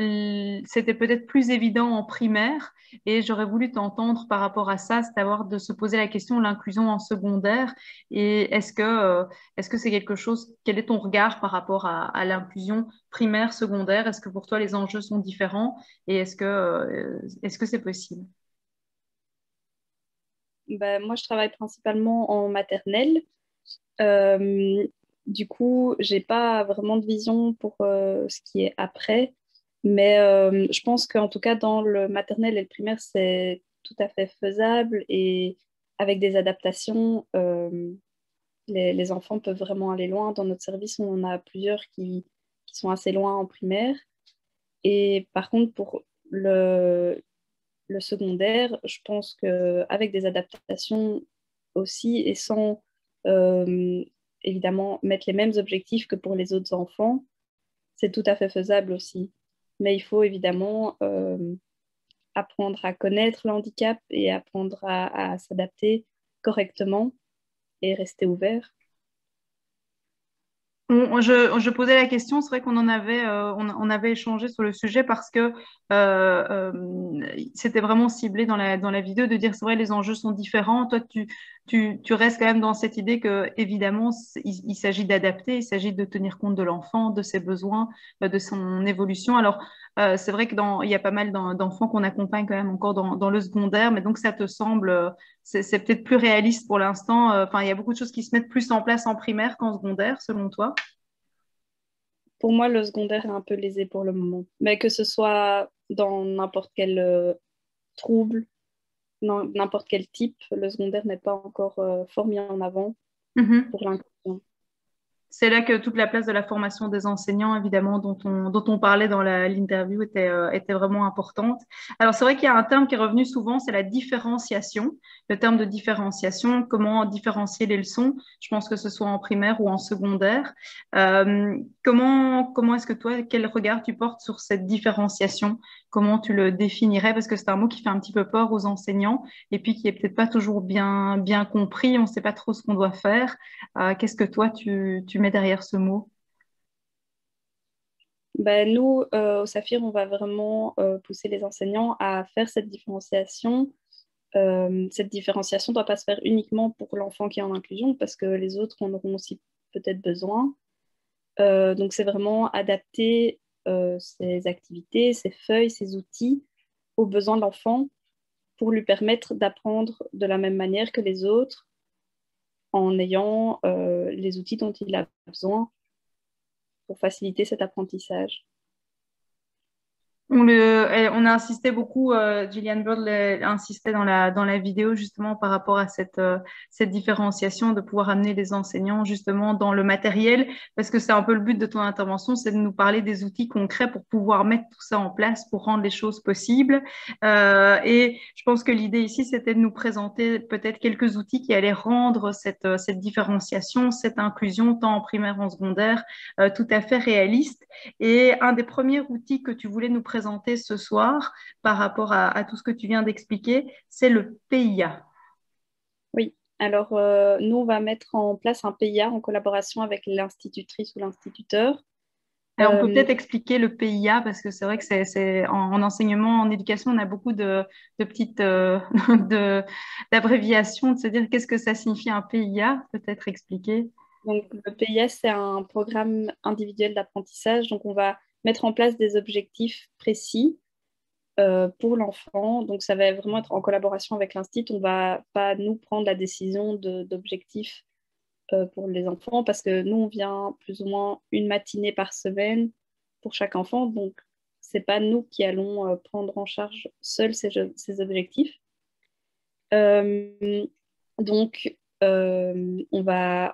c'était peut-être plus évident en primaire, et j'aurais voulu t'entendre par rapport à ça, c'est-à-dire de se poser la question de l'inclusion en secondaire. Et est-ce que c'est quelque chose, quel est ton regard par rapport à l'inclusion primaire, secondaire? Est-ce que pour toi les enjeux sont différents et est-ce que c'est possible? Ben, moi, je travaille principalement en maternelle. Du coup, j'ai pas vraiment de vision pour ce qui est après. Mais je pense qu'en tout cas, dans le maternel et le primaire, c'est tout à fait faisable. Et avec des adaptations, les enfants peuvent vraiment aller loin. Dans notre service, on en a plusieurs qui sont assez loin en primaire. Et par contre, pour le secondaire, je pense qu'avec des adaptations aussi et sans évidemment mettre les mêmes objectifs que pour les autres enfants, c'est tout à fait faisable aussi. Mais il faut évidemment apprendre à connaître le handicap et apprendre à s'adapter correctement et rester ouvert. Je posais la question, c'est vrai qu'on en avait, on avait échangé sur le sujet parce que c'était vraiment ciblé dans la vidéo de dire, c'est vrai, les enjeux sont différents. Toi, tu restes quand même dans cette idée que, évidemment, il s'agit d'adapter, il s'agit de tenir compte de l'enfant, de ses besoins, de son évolution. Alors, c'est vrai il y a pas mal d'enfants qu'on accompagne quand même encore dans le secondaire, mais donc ça te semble, c'est peut-être plus réaliste pour l'instant. Enfin, il y a beaucoup de choses qui se mettent plus en place en primaire qu'en secondaire, selon toi? Pour moi, le secondaire est un peu lésé pour le moment. Mais que ce soit dans n'importe quel trouble, n'importe quel type, le secondaire n'est pas encore fort mis en avant Mhm. pour l'inclusion. C'est là que toute la place de la formation des enseignants, évidemment, dont on parlait dans l'interview, était vraiment importante. Alors, c'est vrai qu'il y a un terme qui est revenu souvent, c'est la différenciation. Le terme de différenciation, comment différencier les leçons, je pense que ce soit en primaire ou en secondaire. Comment est-ce que toi, quel regard tu portes sur cette différenciation? Comment tu le définirais? Parce que c'est un mot qui fait un petit peu peur aux enseignants et puis qui est peut-être pas toujours bien compris. On ne sait pas trop ce qu'on doit faire. Qu'est-ce que toi, tu mets derrière ce mot? Ben, nous, au Saphir, on va vraiment pousser les enseignants à faire cette différenciation. Cette différenciation ne doit pas se faire uniquement pour l'enfant qui est en inclusion, parce que les autres en auront aussi peut-être besoin. Donc, c'est vraiment adapter ces activités, ces feuilles, ces outils aux besoins de l'enfant pour lui permettre d'apprendre de la même manière que les autres en ayant les outils dont il a besoin pour faciliter cet apprentissage. On a insisté beaucoup, Gillian Bird insistait dans la vidéo justement par rapport à cette différenciation, de pouvoir amener les enseignants justement dans le matériel, parce que c'est un peu le but de ton intervention, c'est de nous parler des outils concrets pour pouvoir mettre tout ça en place, pour rendre les choses possibles. Et je pense que l'idée ici, c'était de nous présenter peut-être quelques outils qui allaient rendre cette différenciation, cette inclusion, tant en primaire qu'en secondaire, tout à fait réaliste. Et un des premiers outils que tu voulais nous présenter ce soir par rapport à tout ce que tu viens d'expliquer, c'est le PIA. Oui, alors nous, on va mettre en place un PIA en collaboration avec l'institutrice ou l'instituteur. Alors, on peut peut-être expliquer le PIA parce que c'est vrai que c'est en enseignement, en éducation, on a beaucoup de petites d'abréviations, de se dire qu'est-ce que ça signifie un PIA, peut-être expliquer. Donc, le PIA, c'est un programme individuel d'apprentissage. Donc, on va mettre en place des objectifs précis pour l'enfant. Donc, ça va vraiment être en collaboration avec l'institut. On ne va pas, nous, prendre la décision d'objectifs pour les enfants parce que nous, on vient plus ou moins une matinée par semaine pour chaque enfant. Donc, ce n'est pas nous qui allons prendre en charge seuls ces objectifs. Donc, on va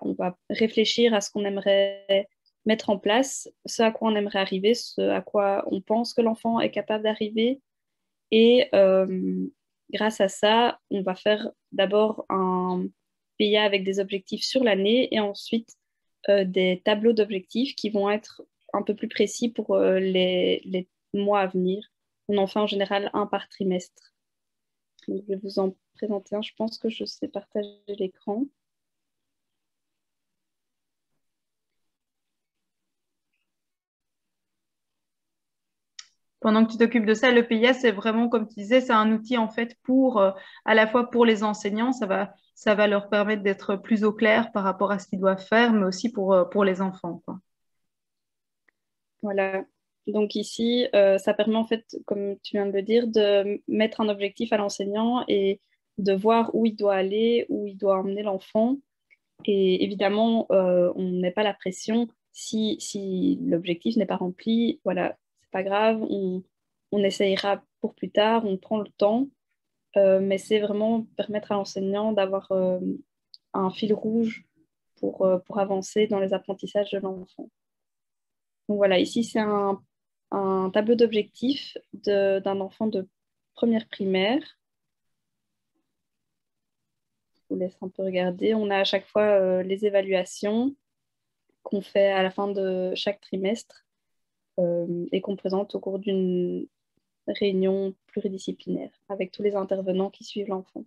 réfléchir à ce qu'on aimerait mettre en place, ce à quoi on aimerait arriver, ce à quoi on pense que l'enfant est capable d'arriver. Et grâce à ça, on va faire d'abord un PIA avec des objectifs sur l'année et ensuite des tableaux d'objectifs qui vont être un peu plus précis pour les mois à venir. On en fait en général un par trimestre. Donc, je vais vous en présenter un. Je pense que je sais partager l'écran. Pendant que tu t'occupes de ça, le PIA, c'est vraiment, comme tu disais, c'est un outil en fait pour, à la fois pour les enseignants, ça va leur permettre d'être plus au clair par rapport à ce qu'ils doivent faire, mais aussi pour les enfants, quoi. Voilà. Donc ici, ça permet en fait, comme tu viens de le dire, de mettre un objectif à l'enseignant et de voir où il doit aller, où il doit emmener l'enfant. Et évidemment, on ne met pas la pression. Si l'objectif n'est pas rempli, voilà, c'est pas grave, on essayera pour plus tard, on prend le temps. Mais c'est vraiment permettre à l'enseignant d'avoir un fil rouge pour avancer dans les apprentissages de l'enfant. Donc voilà, ici c'est un tableau d'objectifs d'un enfant de première primaire. Je vous laisse un peu regarder. On a à chaque fois les évaluations qu'on fait à la fin de chaque trimestre et qu'on présente au cours d'une réunion pluridisciplinaire avec tous les intervenants qui suivent l'enfant.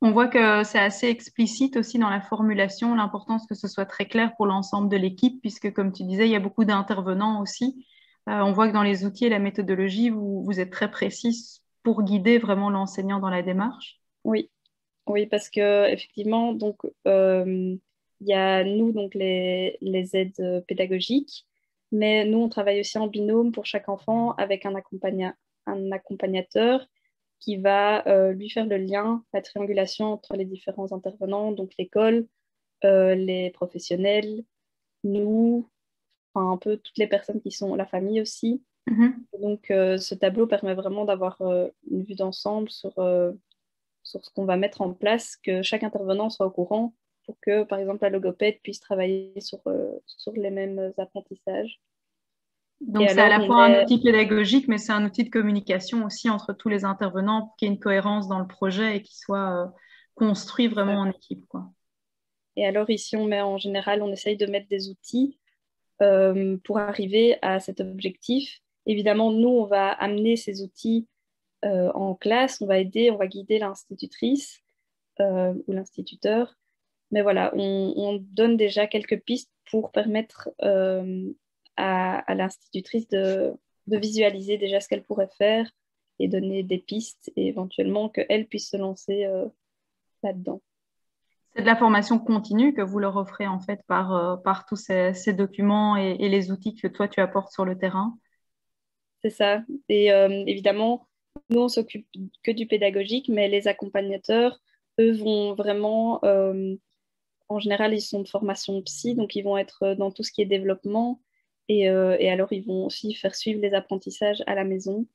On voit que c'est assez explicite aussi dans la formulation, l'importance que ce soit très clair pour l'ensemble de l'équipe, puisque comme tu disais, il y a beaucoup d'intervenants aussi. On voit que dans les outils et la méthodologie, vous êtes très précis pour guider vraiment l'enseignant dans la démarche. Oui, oui, parce que effectivement, donc il y a nous donc les aides pédagogiques, mais nous on travaille aussi en binôme pour chaque enfant avec un accompagnateur qui va lui faire le lien, la triangulation entre les différents intervenants, donc l'école, les professionnels, nous, enfin un peu toutes les personnes qui sont la famille aussi. Donc ce tableau permet vraiment d'avoir une vue d'ensemble sur ce qu'on va mettre en place, que chaque intervenant soit au courant pour que, par exemple, la logopède puisse travailler sur les mêmes apprentissages. Donc, c'est à la fois un outil pédagogique, mais c'est un outil de communication aussi entre tous les intervenants pour qu'il y ait une cohérence dans le projet et qu'il soit construit vraiment en équipe, quoi. Et alors, ici, en général, on essaye de mettre des outils pour arriver à cet objectif. Évidemment, nous, on va amener ces outils en classe, on va guider l'institutrice ou l'instituteur. Mais voilà, on donne déjà quelques pistes pour permettre à l'institutrice de visualiser déjà ce qu'elle pourrait faire et donner des pistes et éventuellement qu'elle puisse se lancer là-dedans. C'est de la formation continue que vous leur offrez en fait par tous ces documents et les outils que toi tu apportes sur le terrain. C'est ça. Et évidemment, nous, on s'occupe que du pédagogique, mais les accompagnateurs, eux, vont vraiment, en général, ils sont de formation psy, donc ils vont être dans tout ce qui est développement. Et alors, ils vont aussi faire suivre les apprentissages à la maison.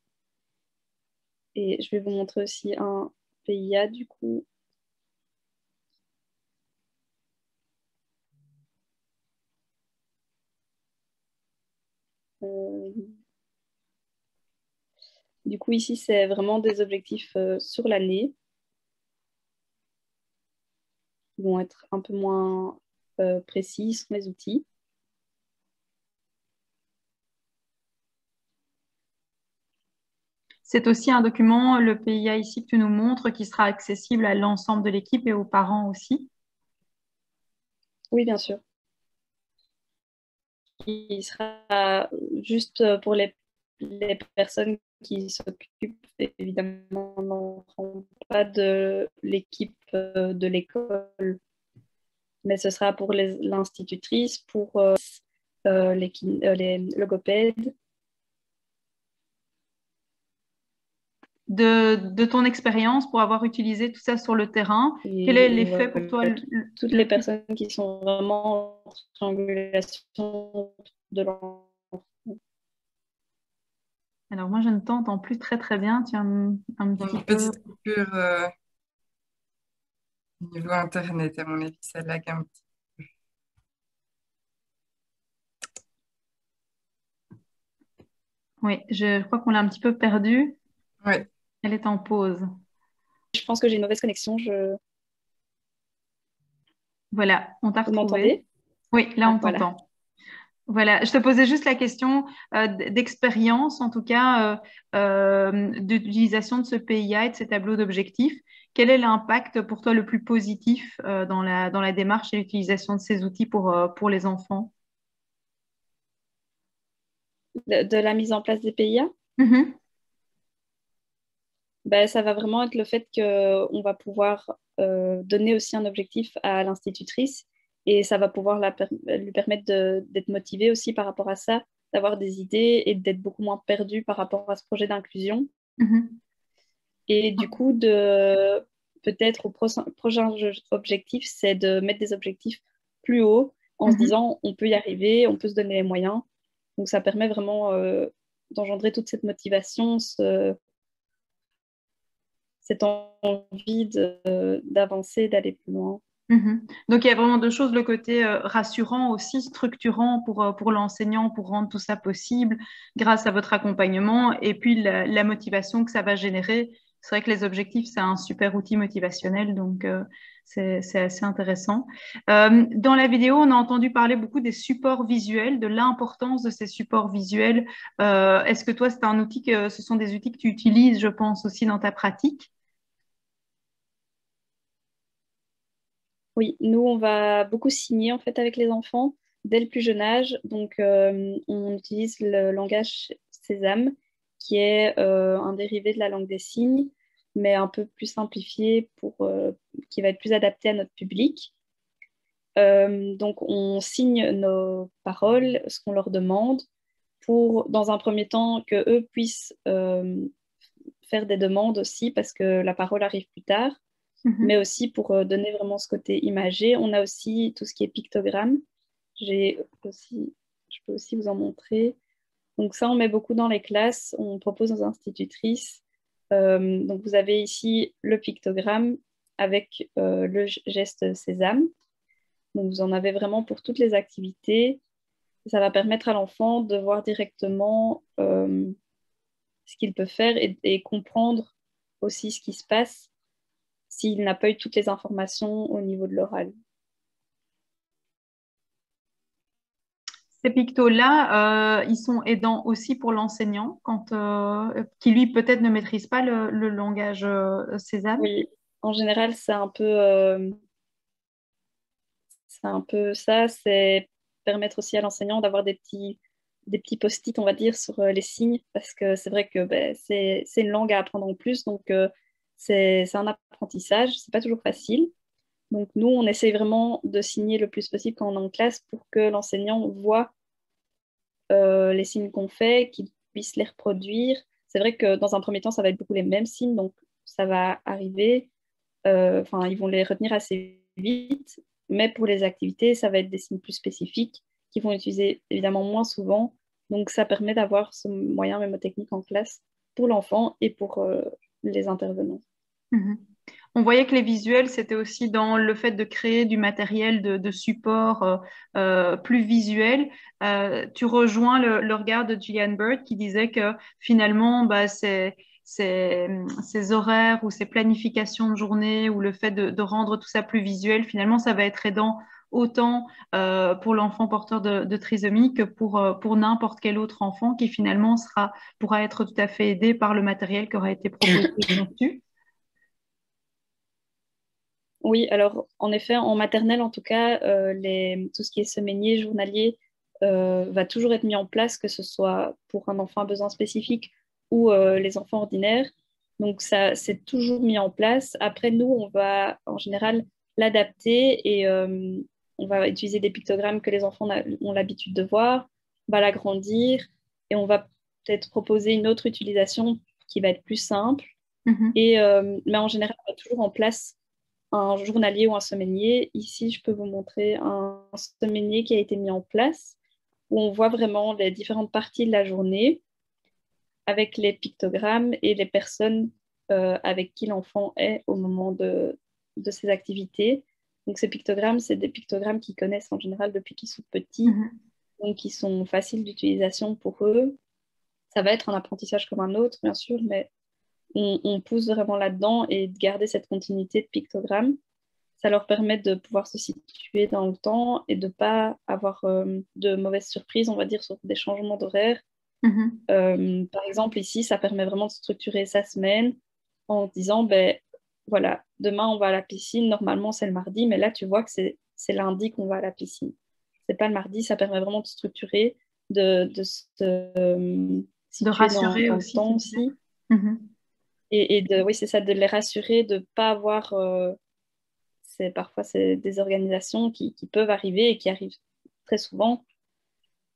Et je vais vous montrer aussi un PIA, du coup. Du coup, ici, c'est vraiment des objectifs sur l'année qui vont être un peu moins précis sur les outils. C'est aussi un document, le PIA ici que tu nous montres, qui sera accessible à l'ensemble de l'équipe et aux parents aussi. Oui, bien sûr. Il sera juste pour les personnes qui s'occupent évidemment non pas de l'équipe de l'école, mais ce sera pour l'institutrice, pour les logopèdes. De ton expérience pour avoir utilisé tout ça sur le terrain, quel est l'effet pour toi toutes les personnes qui sont vraiment en triangulation de l'enfant. Alors moi je ne t'entends plus très bien, tu as un petit peu... petite coupure au niveau internet, à mon avis ça lag un petit peu. Oui, je crois qu'on l'a un petit peu perdue. Oui. Elle est en pause. Je pense que j'ai une mauvaise connexion. Voilà, on t'a retrouvé. Vous m'entendez? Oui, là on t'entend. Voilà. Voilà, je te posais juste la question d'expérience, en tout cas, d'utilisation de ce PIA et de ces tableaux d'objectifs. Quel est l'impact pour toi le plus positif dans la démarche et l'utilisation de ces outils pour les enfants? De la mise en place des PIA? Ben, ça va vraiment être le fait qu'on va pouvoir donner aussi un objectif à l'institutrice et ça va pouvoir lui permettre d'être motivée aussi par rapport à ça, d'avoir des idées et d'être beaucoup moins perdue par rapport à ce projet d'inclusion. Et du coup, peut-être au prochain objectif, c'est de mettre des objectifs plus hauts en se disant on peut y arriver, on peut se donner les moyens. Donc ça permet vraiment d'engendrer toute cette motivation, cette envie d'avancer, d'aller plus loin. Donc il y a vraiment deux choses, le côté rassurant aussi, structurant pour l'enseignant, pour rendre tout ça possible grâce à votre accompagnement, et puis la motivation que ça va générer. C'est vrai que les objectifs, c'est un super outil motivationnel, donc c'est assez intéressant. Dans la vidéo, on a entendu parler beaucoup des supports visuels, de l'importance de ces supports visuels. Est-ce que toi, ce sont des outils que tu utilises, je pense, aussi dans ta pratique? Oui, nous, on va beaucoup signer en fait avec les enfants dès le plus jeune âge. Donc, on utilise le langage Sésame, qui est un dérivé de la langue des signes, mais un peu plus simplifié qui va être plus adapté à notre public. Donc, on signe nos paroles, ce qu'on leur demande, pour, dans un premier temps, que eux puissent faire des demandes aussi, parce que la parole arrive plus tard. Mais aussi pour donner vraiment ce côté imagé. On a aussi tout ce qui est pictogramme. Je peux aussi vous en montrer. Donc ça, on met beaucoup dans les classes. On propose aux institutrices. Donc vous avez ici le pictogramme avec le geste Sésame. Donc vous en avez vraiment pour toutes les activités. Ça va permettre à l'enfant de voir directement ce qu'il peut faire et comprendre aussi ce qui se passe s'il n'a pas eu toutes les informations au niveau de l'oral. Ces pictos-là, ils sont aidants aussi pour l'enseignant, qui lui peut-être ne maîtrise pas le langage Sésame. Oui, en général, c'est un peu ça, c'est permettre aussi à l'enseignant d'avoir des petits post-it, on va dire, sur les signes, parce que c'est vrai que c'est une langue à apprendre en plus, donc c'est un apprentissage, c'est pas toujours facile. Donc nous, on essaye vraiment de signer le plus possible quand on est en classe pour que l'enseignant voit les signes qu'on fait, qu'il puisse les reproduire. C'est vrai que dans un premier temps, ça va être beaucoup les mêmes signes, donc ça va arriver. Ils vont les retenir assez vite, mais pour les activités, ça va être des signes plus spécifiques qu'ils vont utiliser évidemment moins souvent. Donc ça permet d'avoir ce moyen mémotechnique en classe pour l'enfant et pour les intervenants. On voyait que les visuels, c'était aussi dans le fait de créer du matériel de support plus visuel. Tu rejoins le regard de Gillian Bird qui disait que finalement, ces horaires ou ces planifications de journée ou le fait de rendre tout ça plus visuel, finalement, ça va être aidant autant pour l'enfant porteur de trisomie que pour n'importe quel autre enfant qui finalement pourra être tout à fait aidé par le matériel qui aura été proposé dessus. Oui, alors en effet, en maternelle, en tout cas, tout ce qui est semainier, journalier, va toujours être mis en place, que ce soit pour un enfant à besoin spécifique ou les enfants ordinaires. Donc ça, c'est toujours mis en place. Après, nous, on va en général l'adapter et on va utiliser des pictogrammes que les enfants ont l'habitude de voir, on va l'agrandir et on va peut-être proposer une autre utilisation qui va être plus simple. Mais en général, on va toujours en place un journalier ou un semainier. Ici, je peux vous montrer un semainier qui a été mis en place où on voit vraiment les différentes parties de la journée avec les pictogrammes et les personnes avec qui l'enfant est au moment de ses activités. Donc ces pictogrammes, c'est des pictogrammes qu'ils connaissent en général depuis qu'ils sont petits, donc qui sont faciles d'utilisation pour eux. Ça va être un apprentissage comme un autre, bien sûr, mais on pousse vraiment là-dedans et de garder cette continuité de pictogrammes. Ça leur permet de pouvoir se situer dans le temps et de ne pas avoir de mauvaises surprises, on va dire, sur des changements d'horaire. Par exemple, ici, ça permet vraiment de structurer sa semaine en disant, voilà, demain on va à la piscine, normalement c'est le mardi, mais là tu vois que c'est lundi qu'on va à la piscine. C'est pas le mardi, ça permet vraiment de structurer, de rassurer dans aussi, le temps aussi. Oui, c'est ça, de les rassurer, de ne pas avoir... parfois, c'est des organisations qui peuvent arriver et qui arrivent très souvent.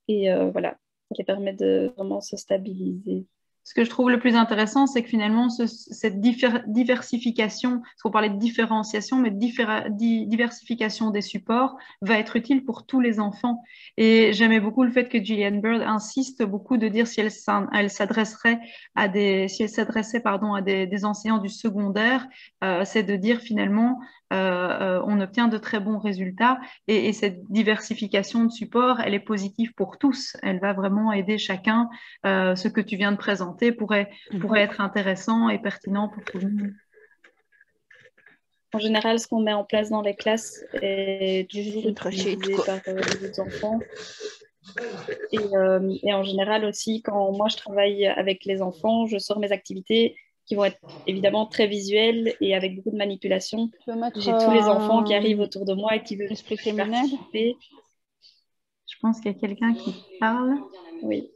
Et voilà, ça les permet de vraiment se stabiliser. ce que je trouve le plus intéressant, c'est que finalement, cette diversification, parce qu'on parlait de différenciation, mais diversification des supports va être utile pour tous les enfants. Et j'aimais beaucoup le fait que Gillian Bird insiste beaucoup de dire si elle s'adresserait à des enseignants du secondaire, c'est de dire finalement, on obtient de très bons résultats et cette diversification de supports, elle est positive pour tous. Elle va vraiment aider chacun. Ce que tu viens de présenter pourrait être intéressant et pertinent pour tout le monde. En général, ce qu'on met en place dans les classes est toujours utilisé par les autres enfants. Et en général aussi, quand moi je travaille avec les enfants, je sors mes activités qui vont être évidemment très visuelles et avec beaucoup de manipulation. J'ai tous les enfants qui arrivent autour de moi et qui veulent participer. Je pense qu'il y a quelqu'un qui parle. Oui.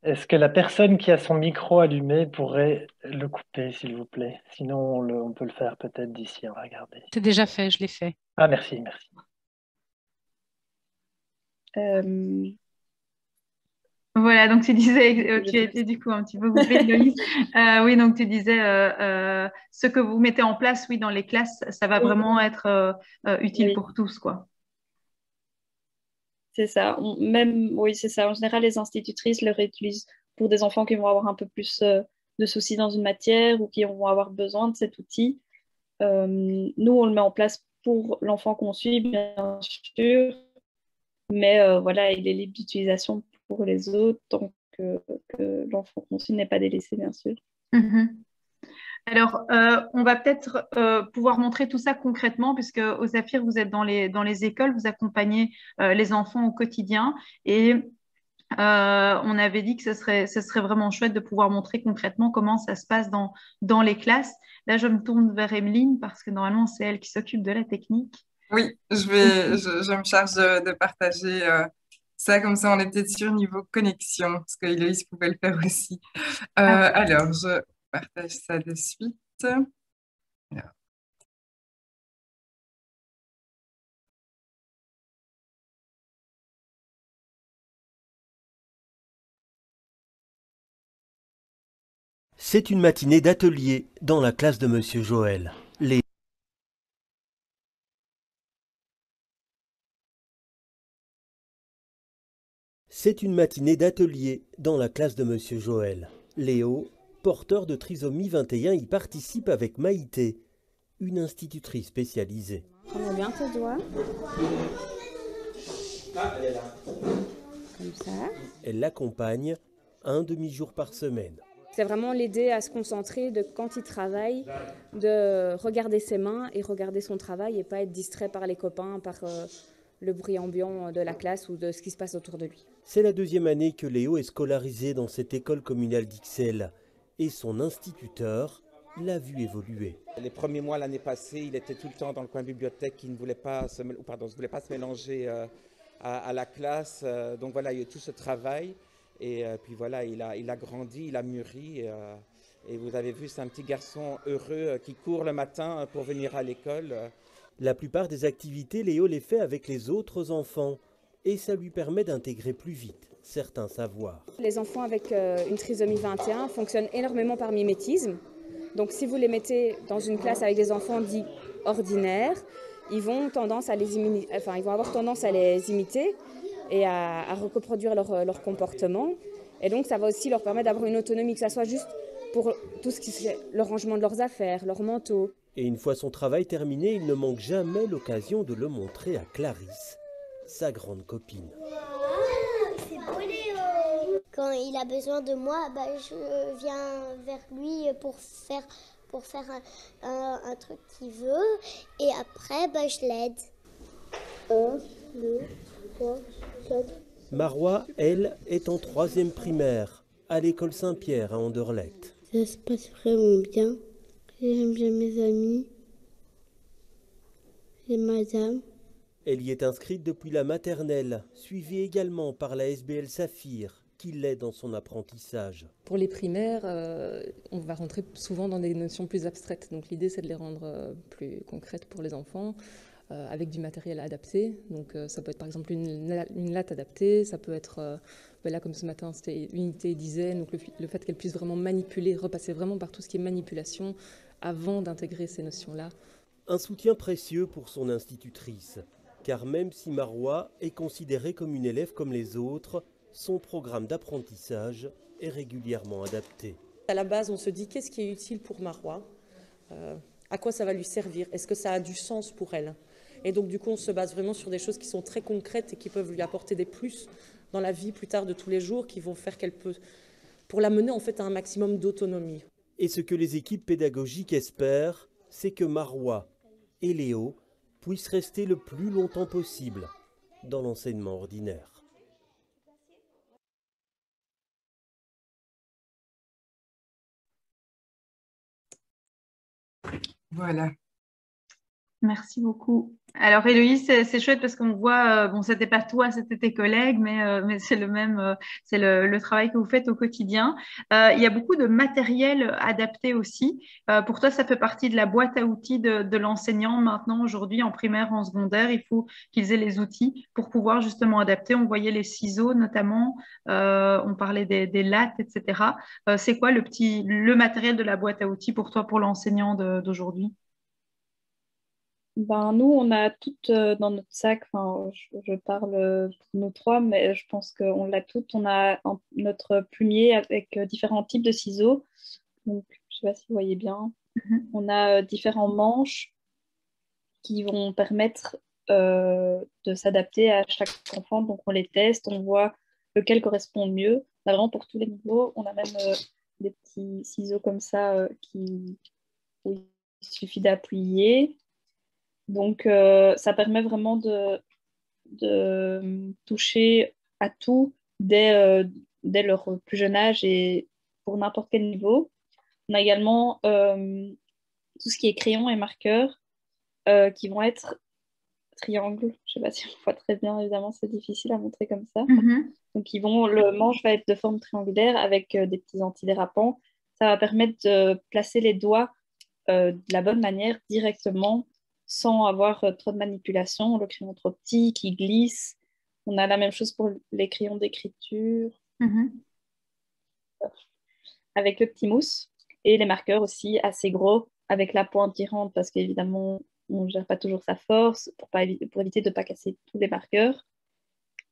Est-ce que la personne qui a son micro allumé pourrait le couper, s'il vous plaît? Sinon, on peut le faire peut-être d'ici, on va regarder. C'est déjà fait, je l'ai fait. Ah, merci, merci. Voilà, donc tu disais, tu as été du coup un petit peu coupée, Loïs. Oui, donc tu disais, ce que vous mettez en place, oui, dans les classes, ça va vraiment être utile pour tous, quoi. C'est ça. Oui, c'est ça. En général, les institutrices le réutilisent pour des enfants qui vont avoir un peu plus de soucis dans une matière ou qui vont avoir besoin de cet outil. Nous, on le met en place pour l'enfant qu'on suit, bien sûr, mais voilà, il est libre d'utilisation pour les autres tant que l'enfant qu'on suit n'est pas délaissé, bien sûr. Alors, on va peut-être pouvoir montrer tout ça concrètement, puisque au Zafir, vous êtes dans les écoles, vous accompagnez les enfants au quotidien, et on avait dit que ce serait vraiment chouette de pouvoir montrer concrètement comment ça se passe dans les classes. Là, je me tourne vers Emeline, parce que normalement, c'est elle qui s'occupe de la technique. Oui, je me charge de partager ça, comme ça on est peut-être sûr niveau connexion, parce que Héloïse pouvait le faire aussi. Alors, je partage ça de suite. Alors. C'est une matinée d'atelier dans la classe de Monsieur Joël. C'est une matinée d'atelier dans la classe de Monsieur Joël. Léo, porteur de trisomie 21, y participe avec Maïté, une institutrice spécialisée. Prends bien tes doigts. Comme ça. Elle l'accompagne un demi-jour par semaine. C'est vraiment l'aider à se concentrer de quand il travaille, de regarder ses mains et regarder son travail et pas être distrait par les copains, par le bruit ambiant de la classe ou de ce qui se passe autour de lui. C'est la deuxième année que Léo est scolarisé dans cette école communale d'Ixelles et son instituteur l'a vu évoluer. Les premiers mois l'année passée, il était tout le temps dans le coin de bibliothèque qui ne voulait pas se mélanger à la classe. Donc voilà, il y a eu tout ce travail. Et puis voilà, il a grandi, il a mûri. Et vous avez vu, c'est un petit garçon heureux qui court le matin pour venir à l'école. La plupart des activités, Léo les fait avec les autres enfants. Et ça lui permet d'intégrer plus vite certains savoirs. Les enfants avec une trisomie 21 fonctionnent énormément par mimétisme. Donc si vous les mettez dans une classe avec des enfants dits ordinaires, ils vont avoir tendance à les imiter et à reproduire leur comportement. Et donc, ça va aussi leur permettre d'avoir une autonomie, que ça soit juste pour tout ce qui est le rangement de leurs affaires, leurs manteaux. Et une fois son travail terminé, il ne manque jamais l'occasion de le montrer à Clarisse, sa grande copine. C'est beau, Léo. Quand il a besoin de moi, je viens vers lui pour faire un truc qu'il veut. Et après, je l'aide. 1, 2, 3, 4. Marois, elle, est en 3e primaire, à l'école Saint-Pierre à Anderlecht. Ça se passe vraiment bien. J'aime bien mes amis et madame. Elle y est inscrite depuis la maternelle, suivie également par la SBL Saphir, qui l'aide dans son apprentissage. Pour les primaires, on va rentrer souvent dans des notions plus abstraites. Donc l'idée, c'est de les rendre plus concrètes pour les enfants. avec du matériel adapté. Donc ça peut être par exemple une latte adaptée, ça peut être, là comme ce matin c'était unité disait, donc le fait qu'elle puisse vraiment manipuler, repasser vraiment par tout ce qui est manipulation avant d'intégrer ces notions-là. Un soutien précieux pour son institutrice, car même si Marois est considérée comme une élève comme les autres, son programme d'apprentissage est régulièrement adapté. À la base, on se dit qu'est-ce qui est utile pour Marois, à quoi ça va lui servir, est-ce que ça a du sens pour elle? Et donc du coup, on se base vraiment sur des choses qui sont très concrètes et qui peuvent lui apporter des plus dans la vie plus tard de tous les jours, qui vont faire qu'elle peut, pour la mener en fait à un maximum d'autonomie. Et ce que les équipes pédagogiques espèrent, c'est que Marois et Léo puissent rester le plus longtemps possible dans l'enseignement ordinaire. Voilà. Merci beaucoup. Alors Héloïse, c'est chouette parce qu'on voit, bon, c'était pas toi, c'était tes collègues, mais c'est le même, c'est le travail que vous faites au quotidien. Il y a beaucoup de matériel adapté aussi. Pour toi, ça fait partie de la boîte à outils de l'enseignant maintenant, aujourd'hui, en primaire, en secondaire, il faut qu'ils aient les outils pour pouvoir justement adapter. On voyait les ciseaux notamment, on parlait des lattes, etc. C'est quoi le matériel de la boîte à outils pour toi, pour l'enseignant d'aujourd'hui? Ben, nous, on a tout dans notre sac, enfin, je parle pour nous trois, mais je pense qu'on l'a tout. On a notre plumier avec différents types de ciseaux. Donc, je ne sais pas si vous voyez bien. On a différents manches qui vont permettre de s'adapter à chaque enfant. Donc, on les teste, on voit lequel correspond le mieux. On a vraiment pour tous les niveaux. On a même des petits ciseaux comme ça où il suffit d'appuyer. Donc, ça permet vraiment de toucher à tout dès leur plus jeune âge et pour n'importe quel niveau. On a également tout ce qui est crayon et marqueur qui vont être triangles. Je ne sais pas si on voit très bien, évidemment, c'est difficile à montrer comme ça. Donc, le manche va être de forme triangulaire avec des petits antidérapants. Ça va permettre de placer les doigts de la bonne manière directement sans avoir trop de manipulation. Le crayon trop petit qui glisse. On a la même chose pour les crayons d'écriture avec le petit mousse et les marqueurs aussi assez gros avec la pointe qui rentre parce qu'évidemment on ne gère pas toujours sa force pour éviter de ne pas casser tous les marqueurs.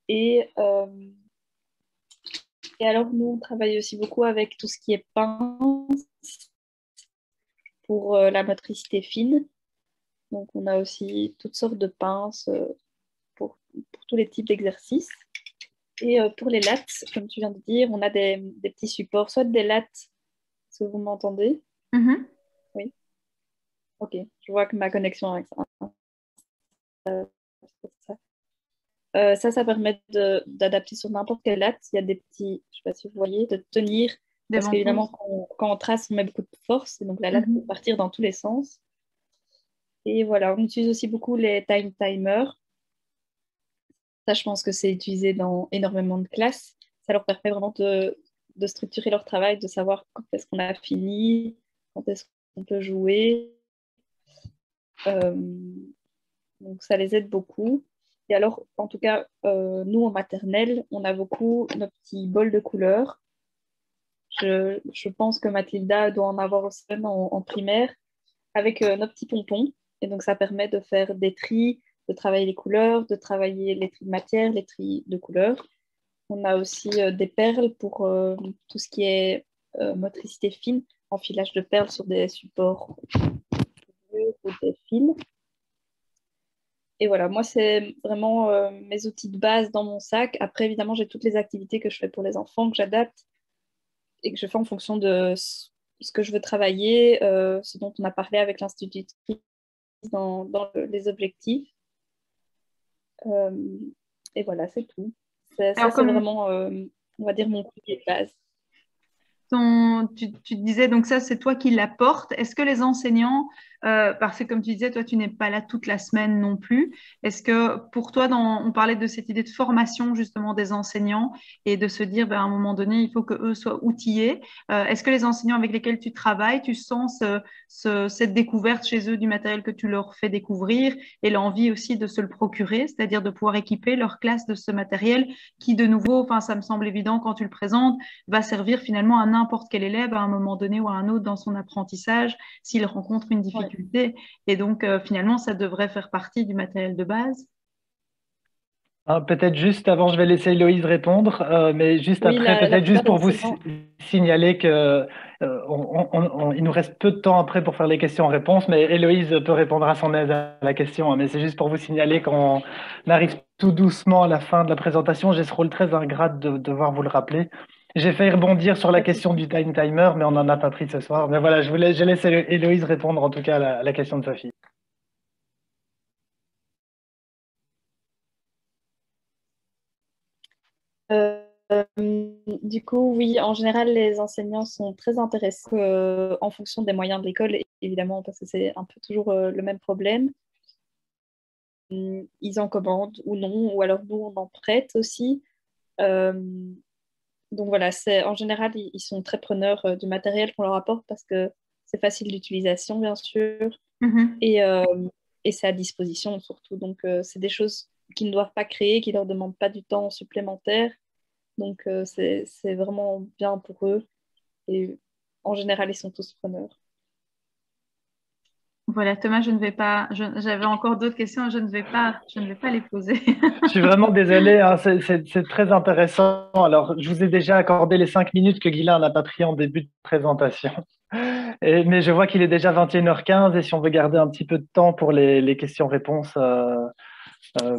Et alors nous on travaille aussi beaucoup avec tout ce qui est pince pour la motricité fine. Donc, on a aussi toutes sortes de pinces pour tous les types d'exercices. Et pour les lattes, comme tu viens de dire, on a des petits supports, soit des lattes, est-ce que vous m'entendez? Oui. Ok, je vois que ma connexion avec ça. Ça permet d'adapter sur n'importe quelle latte. Il y a des petits, je ne sais pas si vous voyez, de tenir. Parce qu'évidemment, quand on trace, on met beaucoup de force. Et donc, la latte peut partir dans tous les sens. Et voilà, on utilise aussi beaucoup les time timers. Ça, je pense que c'est utilisé dans énormément de classes. Ça leur permet vraiment de structurer leur travail, de savoir quand est-ce qu'on a fini, quand est-ce qu'on peut jouer. Donc, ça les aide beaucoup. Et alors, en tout cas, nous, en maternelle, on a beaucoup nos petits bols de couleurs. Je pense que Mathilda doit en avoir aussi en primaire, avec nos petits pompons. Et donc, ça permet de faire des tris, de travailler les couleurs, de travailler les tris de matière, les tris de couleurs. On a aussi des perles pour tout ce qui est motricité fine, enfilage de perles sur des supports ou des fils. Et voilà, moi, c'est vraiment mes outils de base dans mon sac. Après, évidemment, j'ai toutes les activités que je fais pour les enfants, que j'adapte et que je fais en fonction de ce que je veux travailler, ce dont on a parlé avec l'institutrice dans les objectifs. Et voilà, c'est tout. Ça, c'est vraiment, on va dire, mon pilier de base. Tu disais, donc ça, c'est toi qui l'apportes. Est-ce que les enseignants parce que comme tu disais, toi, tu n'es pas là toute la semaine non plus. Est-ce que pour toi, on parlait de cette idée de formation justement des enseignants et de se dire, à un moment donné, il faut qu'eux soient outillés. Est-ce que les enseignants avec lesquels tu travailles, tu sens cette découverte chez eux du matériel que tu leur fais découvrir et l'envie aussi de se le procurer, c'est-à-dire de pouvoir équiper leur classe de ce matériel qui, de nouveau, enfin, ça me semble évident quand tu le présentes, va servir finalement à n'importe quel élève à un moment donné ou à un autre dans son apprentissage s'il rencontre une difficulté. Et donc, finalement, ça devrait faire partie du matériel de base. Peut-être juste avant, je vais laisser Héloïse répondre, mais juste Oui, après, peut-être juste pour vous enseignants. signaler que il nous reste peu de temps après pour faire les questions-réponses, mais Héloïse peut répondre à son aise à la question. Mais c'est juste pour vous signaler qu'on arrive tout doucement à la fin de la présentation. J'ai ce rôle très ingrat de devoir vous le rappeler. J'ai failli rebondir sur la question du time timer, mais on n'en a pas pris ce soir. Mais voilà, je laisse Héloïse répondre en tout cas à la question de Sophie. Du coup, oui, en général, les enseignants sont très intéressés en fonction des moyens de l'école, évidemment, parce que c'est un peu toujours le même problème. Ils en commandent ou non, ou alors nous, on en prête aussi. Donc voilà, en général, ils sont très preneurs du matériel qu'on leur apporte parce que c'est facile d'utilisation, bien sûr, et c'est à disposition surtout. Donc, c'est des choses qu'ils ne doivent pas créer, qui ne leur demandent pas du temps supplémentaire. Donc, c'est vraiment bien pour eux. Et en général, ils sont tous preneurs. Voilà, Thomas, je ne vais pas. J'avais encore d'autres questions, je ne vais pas les poser. Je suis vraiment désolé, hein, c'est très intéressant. Alors, je vous ai déjà accordé les 5 minutes que Guylain n'a pas pris en début de présentation. Mais je vois qu'il est déjà 21h15 et si on veut garder un petit peu de temps pour les questions-réponses,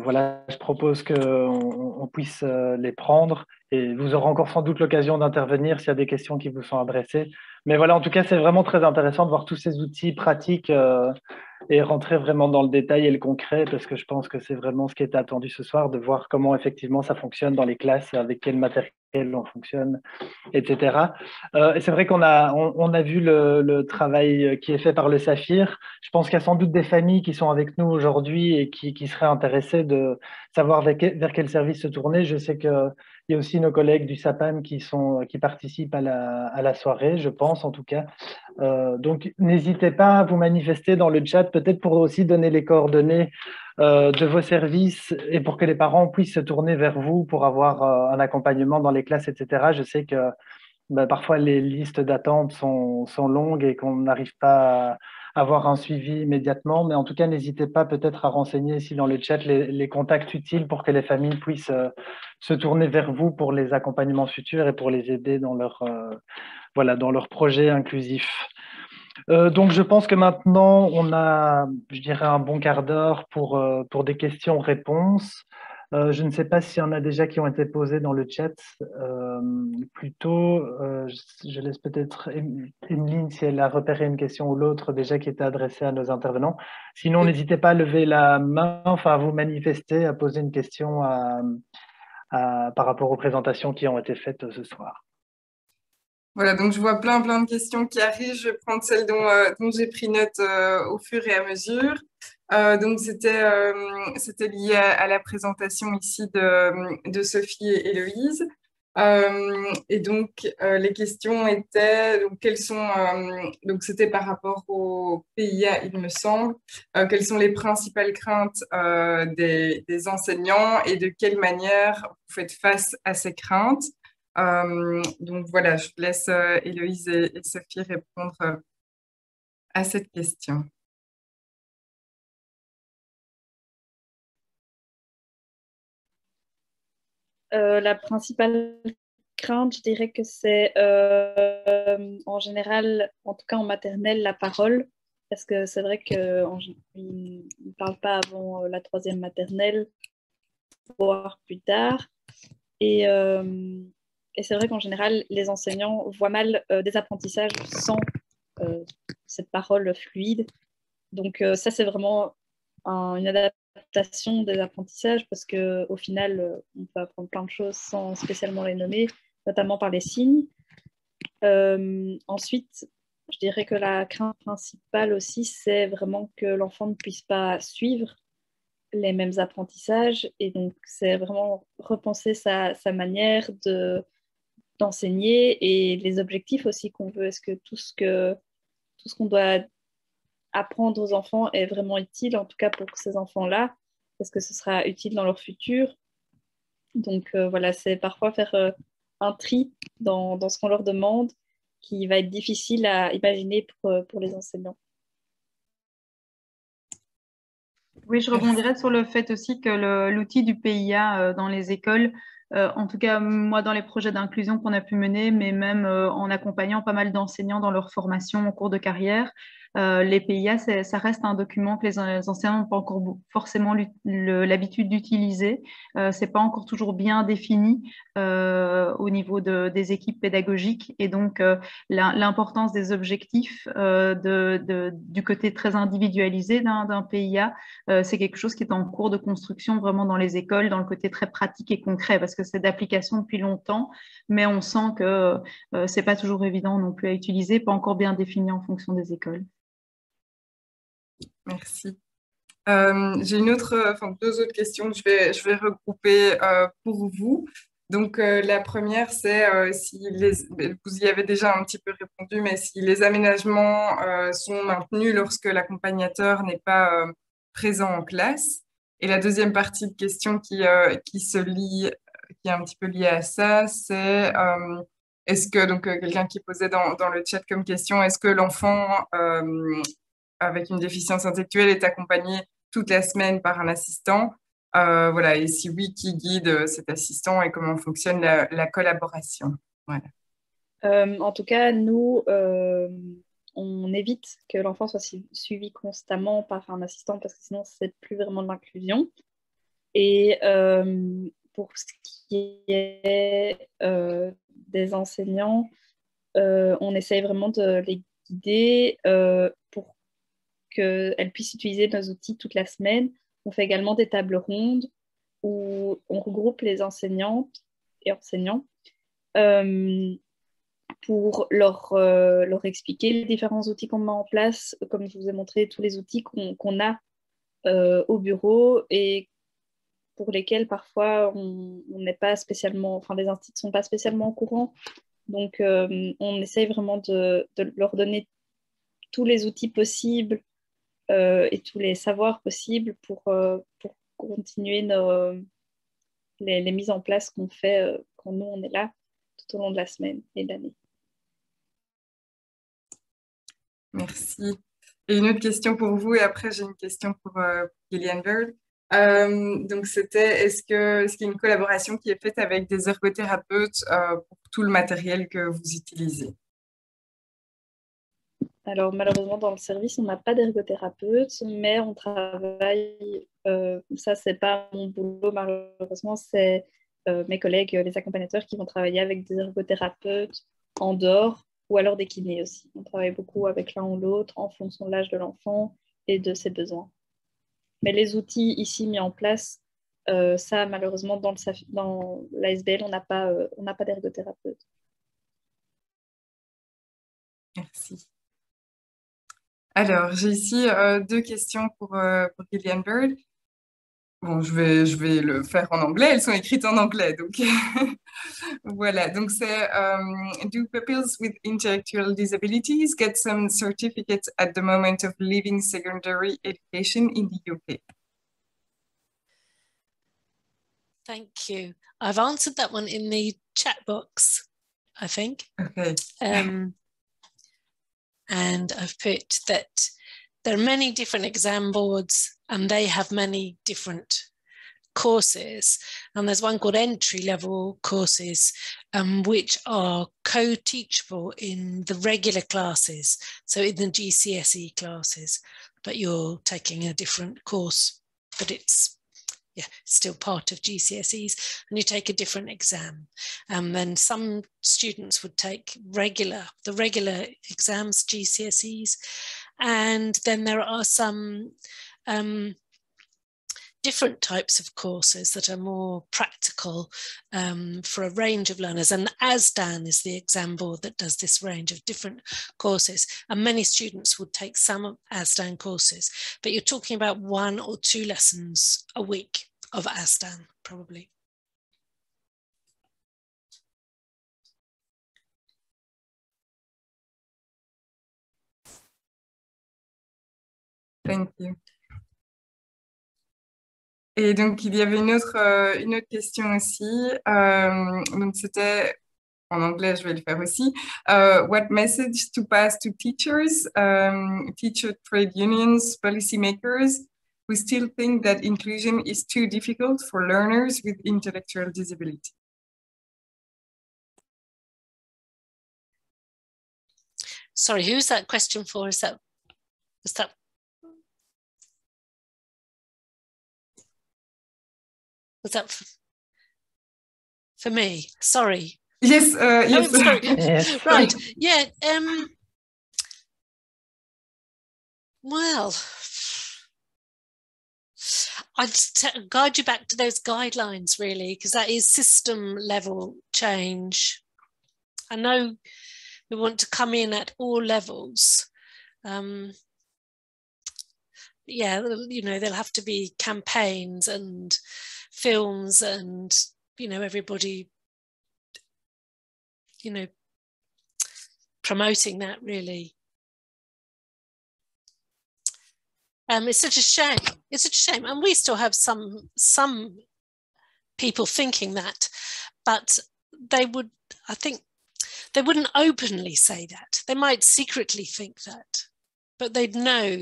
voilà, je propose qu'on puisse les prendre et vous aurez encore sans doute l'occasion d'intervenir s'il y a des questions qui vous sont adressées. Mais voilà, en tout cas, c'est vraiment très intéressant de voir tous ces outils pratiques et rentrer vraiment dans le détail et le concret parce que je pense que c'est vraiment ce qui est attendu ce soir, de voir comment effectivement ça fonctionne dans les classes, avec quel matériel on fonctionne, etc. Et c'est vrai qu'on a vu le travail qui est fait par le Saphir. Je pense qu'il y a sans doute des familles qui sont avec nous aujourd'hui et qui seraient intéressées de savoir vers quel service se tourner. Je sais qu'il y a aussi nos collègues du SAPAM qui participent à la soirée, je pense en tout cas. Donc, n'hésitez pas à vous manifester dans le chat, peut-être pour aussi donner les coordonnées de vos services et pour que les parents puissent se tourner vers vous pour avoir un accompagnement dans les classes, etc. Je sais que parfois les listes d'attente sont longues et qu'on n'arrive pas à avoir un suivi immédiatement, mais en tout cas, n'hésitez pas peut-être à renseigner ici dans le chat les contacts utiles pour que les familles puissent se tourner vers vous pour les accompagnements futurs et pour les aider dans dans leur projet inclusif. Donc, je pense que maintenant, on a, je dirais, un bon quart d'heure pour des questions-réponses. Je ne sais pas s'il y en a déjà qui ont été posées dans le chat. Plutôt, je laisse peut-être Emeline si elle a repéré une question ou l'autre déjà qui était adressée à nos intervenants. Sinon, n'hésitez pas à lever la main, enfin à vous manifester, à poser une question par rapport aux présentations qui ont été faites ce soir. Voilà, donc je vois plein de questions qui arrivent. Je vais prendre celles dont j'ai pris note au fur et à mesure. Donc c'était lié à la présentation ici de Sophie et Héloïse. Et donc les questions étaient donc c'était par rapport au PIA, il me semble. Quelles sont les principales craintes des enseignants et de quelle manière vous faites face à ces craintes? Donc voilà, je laisse Héloïse et Sophie répondre à cette question. La principale crainte, je dirais que c'est en général, en tout cas en maternelle, la parole, parce que c'est vrai qu'ils ne parlent pas avant la 3e maternelle, voire plus tard. Et c'est vrai qu'en général, les enseignants voient mal des apprentissages sans cette parole fluide. Donc ça, c'est vraiment une adaptation des apprentissages parce qu'au final, on peut apprendre plein de choses sans spécialement les nommer, notamment par les signes. Ensuite, Je dirais que la crainte principale aussi, c'est vraiment que l'enfant ne puisse pas suivre les mêmes apprentissages. Et donc, c'est vraiment repenser sa manière d'enseigner et les objectifs aussi qu'on veut. Est-ce que tout ce qu'on doit apprendre aux enfants est vraiment utile, en tout cas pour ces enfants-là? Est-ce que ce sera utile dans leur futur? Donc, voilà, c'est parfois faire un tri dans ce qu'on leur demande qui va être difficile à imaginer pour les enseignants. Oui, je rebondirais sur le fait aussi que l'outil du PIA dans les écoles, en tout cas moi dans les projets d'inclusion qu'on a pu mener, mais même en accompagnant pas mal d'enseignants dans leur formation en cours de carrière, les PIA, ça reste un document que les enseignants n'ont pas encore forcément l'habitude d'utiliser. C'est pas encore toujours bien défini au niveau des équipes pédagogiques, et donc l'importance des objectifs du côté très individualisé d'un PIA, c'est quelque chose qui est en cours de construction vraiment dans les écoles, dans le côté très pratique et concret, parce que c'est d'application depuis longtemps, mais on sent que c'est pas toujours évident non plus à utiliser, pas encore bien défini en fonction des écoles. Merci. J'ai deux autres questions que je vais regrouper pour vous. Donc, la première, c'est vous y avez déjà un petit peu répondu, mais si les aménagements sont maintenus lorsque l'accompagnateur n'est pas présent en classe. Et la deuxième partie de question qui est un petit peu liée à ça, c'est est-ce que, donc quelqu'un qui posait dans le chat comme question, est-ce que l'enfant avec une déficience intellectuelle est accompagné toute la semaine par un assistant? Voilà, et si oui, qui guide cet assistant et comment fonctionne la collaboration? Voilà. En tout cas, nous, on évite que l'enfant soit suivi constamment par un assistant parce que sinon, c'est plus vraiment de l'inclusion. Et pour ce qui est des enseignants, on essaye vraiment de les guider pour qu'elles puissent utiliser nos outils toute la semaine. On fait également des tables rondes où on regroupe les enseignantes et enseignants pour leur expliquer les différents outils qu'on met en place. Comme je vous ai montré, tous les outils qu'on a au bureau et pour lesquels parfois on n'est pas spécialement, enfin les instituts ne sont pas spécialement au courant. Donc on essaye vraiment de leur donner tous les outils possibles et tous les savoirs possibles pour continuer les mises en place qu'on fait quand nous on est là tout au long de la semaine et de l'année. Merci. Et une autre question pour vous, et après j'ai une question pour Gillian Bird. Donc c'était, est-ce qu'il y a une collaboration qui est faite avec des ergothérapeutes pour tout le matériel que vous utilisez? Alors malheureusement dans le service on n'a pas d'ergothérapeute, mais on travaille, ça c'est pas mon boulot malheureusement, c'est mes collègues, les accompagnateurs qui vont travailler avec des ergothérapeutes en dehors ou alors des kinés aussi. On travaille beaucoup avec l'un ou l'autre en fonction de l'âge de l'enfant et de ses besoins. Mais les outils ici mis en place, ça malheureusement dans l'ASBL, on n'a pas d'ergothérapeute. Merci. Alors, j'ai ici deux questions pour Gillian Bird. Bon, je vais le faire en anglais. Elles sont écrites en anglais, donc voilà. Donc c'est do pupils with intellectual disabilities get some certificates at the moment of leaving secondary education in the UK? Thank you. I've answered that one in the chat box, I think. Okay. And I've put that there are many different exam boards and they have many different courses. And there's one called entry-level courses, which are co-teachable in the regular classes, so in the GCSE classes, but you're taking a different course, but it's still part of GCSEs, and you take a different exam. Then some students would take the regular exams, GCSEs, and then there are some different types of courses that are more practical for a range of learners. And ASDAN is the exam board that does this range of different courses. And many students would take some ASDAN courses, but you're talking about 1 or 2 lessons a week of ASDAN, probably. Thank you. Et donc, il y avait une autre question aussi. Donc, c'était, en anglais, je vais le faire aussi. What message to pass to teachers, teacher trade unions, policymakers who still think that inclusion is too difficult for learners with intellectual disability? Sorry, who's that question for? Is that was that for me? Sorry. Yes, yes. Oh, sorry. Yes. Right. Yeah. Well, I'd guide you back to those guidelines, really, because that is system level change. I know we want to come in at all levels. Yeah, you know, there'll have to be campaigns and films and, you know, everybody, you know, promoting that, really. It's such a shame. It's such a shame. And we still have some people thinking that, but they would, I think, they wouldn't openly say that. They might secretly think that, but they'd know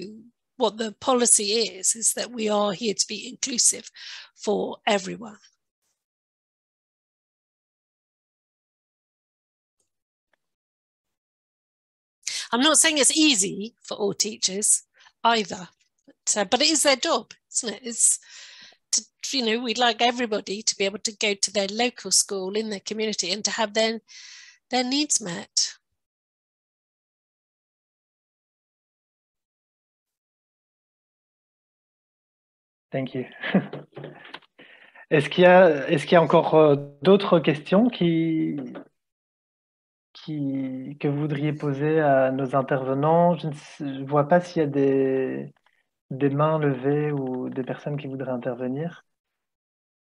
what the policy is that we are here to be inclusive for everyone. I'm not saying it's easy for all teachers either, but it is their job, isn't it? It's to, you know, we'd like everybody to be able to go to their local school in their community and to have their needs met. Thank you. Est-ce qu'il y a encore d'autres questions que vous voudriez poser à nos intervenants? Je ne vois pas s'il y a des mains levées ou des personnes qui voudraient intervenir.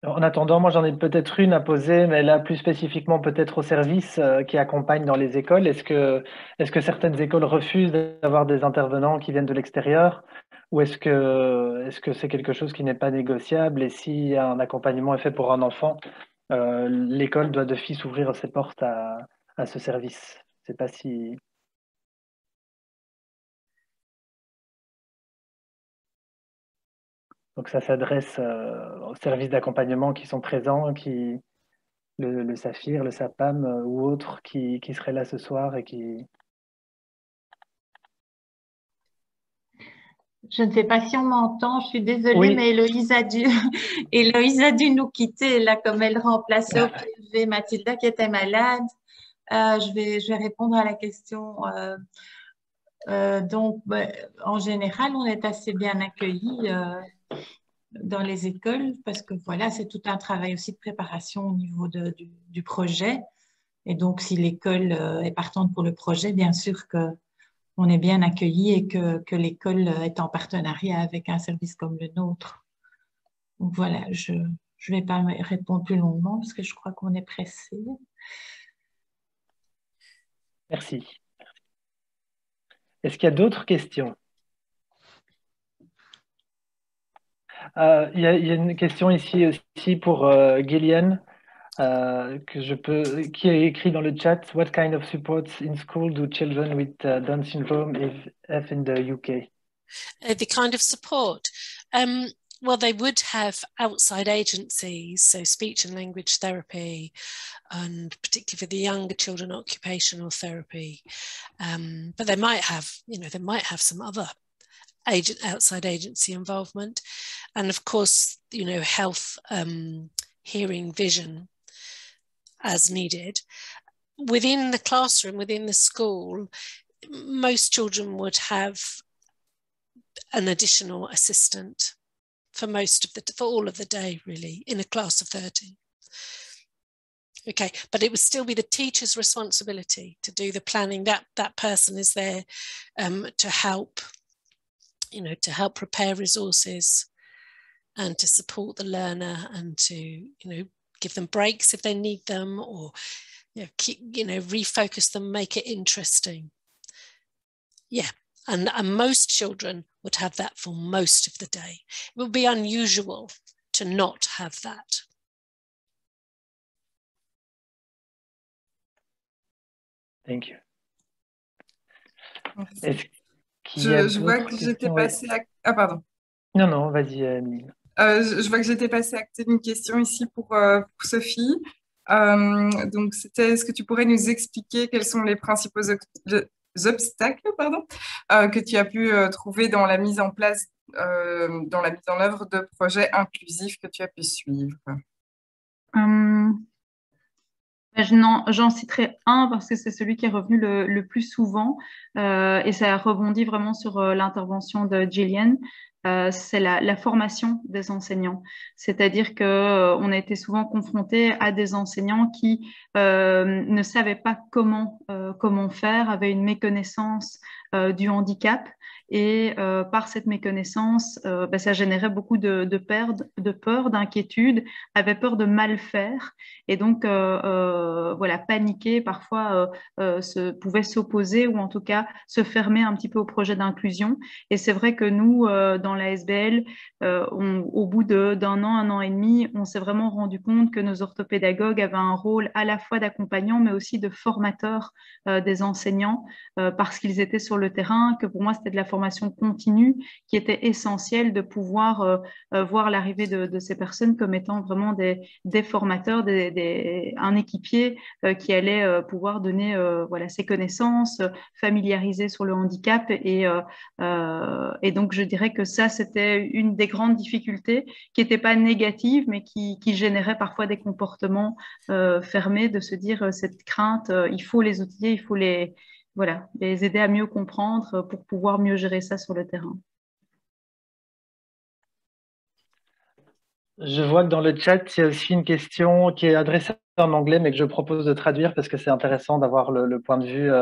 En attendant, moi j'en ai peut-être une à poser, mais là plus spécifiquement peut-être aux services qui accompagnent dans les écoles. Est-ce que certaines écoles refusent d'avoir des intervenants qui viennent de l'extérieur? Ou est-ce que c'est quelque chose qui n'est pas négociable, et si un accompagnement est fait pour un enfant, l'école doit d'office ouvrir ses portes à ce service? Je ne sais pas si... Donc ça s'adresse aux services d'accompagnement qui sont présents, le Saphir, le SAPAM ou autres qui seraient là ce soir et qui... Je ne sais pas si on m'entend, je suis désolée, Oui. mais Héloïse a dû nous quitter, là, comme elle remplaçait au privé Mathilda qui était malade. Je vais répondre à la question. Donc, en général, on est assez bien accueillis dans les écoles parce que voilà, c'est tout un travail aussi de préparation au niveau du projet. Et donc, si l'école est partante pour le projet, bien sûr qu'on est bien accueilli et que l'école est en partenariat avec un service comme le nôtre. Donc voilà, je ne vais pas répondre plus longuement parce que je crois qu'on est pressé. Merci. Est-ce qu'il y a d'autres questions? Il y a une question ici aussi pour Gillian, qui est écrit dans le chat. What kind of supports in school do children with Down syndrome have in the UK? The kind of support? Well, they would have outside agencies, so speech and language therapy, and particularly for the younger children, occupational therapy. But they might have, some other outside agency involvement, and of course, health, hearing, vision, as needed. Within the classroom, within the school, most children would have an additional assistant for all of the day, really, in a class of 13. Okay, but it would still be the teacher's responsibility to do the planning. That person is there to help, to help prepare resources and to support the learner and to, give them breaks if they need them, or refocus them, make it interesting. Yeah, and most children would have that for most of the day. It would be unusual to not have that. Thank you. Je vois que j'étais passée à... Ah, pardon. Non, vas-y, Amélie. Je vois que j'étais passée à côté d'une question ici pour Sophie. Donc, c'était, est-ce que tu pourrais nous expliquer quels sont les principaux obstacles que tu as pu trouver dans la mise en place, dans la mise en œuvre de projets inclusifs que tu as pu suivre? J'en citerai un parce que c'est celui qui est revenu le plus souvent et ça rebondit vraiment sur l'intervention de Gillian. C'est la formation des enseignants. C'est-à-dire qu'on a été souvent confrontés à des enseignants qui ne savaient pas comment faire, avaient une méconnaissance du handicap. Et par cette méconnaissance, ça générait beaucoup de peur, d'inquiétude, avait peur de mal faire. Et donc, paniquer, parfois pouvait s'opposer ou en tout cas se fermer un petit peu au projet d'inclusion. Et c'est vrai que nous, dans la SBL, au bout d'un an, 1 an et demi, on s'est vraiment rendu compte que nos orthopédagogues avaient un rôle à la fois d'accompagnants, mais aussi de formateurs des enseignants, parce qu'ils étaient sur le terrain, que pour moi, c'était de la formation continue qui était essentielle, de pouvoir voir l'arrivée de ces personnes comme étant vraiment des formateurs, un équipier qui allait pouvoir donner ses connaissances, familiariser sur le handicap et donc je dirais que ça c'était une des grandes difficultés qui n'était pas négative mais qui générait parfois des comportements fermés, de se dire cette crainte, il faut les outiller, il faut les aider à mieux comprendre pour pouvoir mieux gérer ça sur le terrain. Je vois que dans le chat, il y a aussi une question qui est adressée en anglais, mais que je propose de traduire parce que c'est intéressant d'avoir le point de vue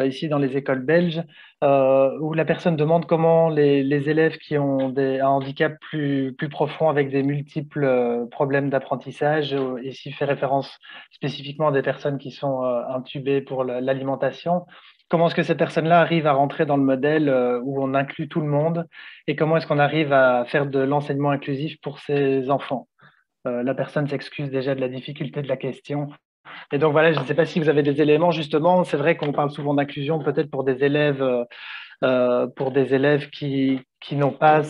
ici dans les écoles belges, où la personne demande comment les élèves qui ont un handicap plus profond avec des multiples problèmes d'apprentissage, ici fait référence spécifiquement à des personnes qui sont intubées pour l'alimentation, comment est-ce que ces personnes-là arrivent à rentrer dans le modèle où on inclut tout le monde et comment est-ce qu'on arrive à faire de l'enseignement inclusif pour ces enfants? La personne s'excuse déjà de la difficulté de la question. Et donc voilà, je ne sais pas si vous avez des éléments justement. C'est vrai qu'on parle souvent d'inclusion peut-être pour des élèves qui n'ont pas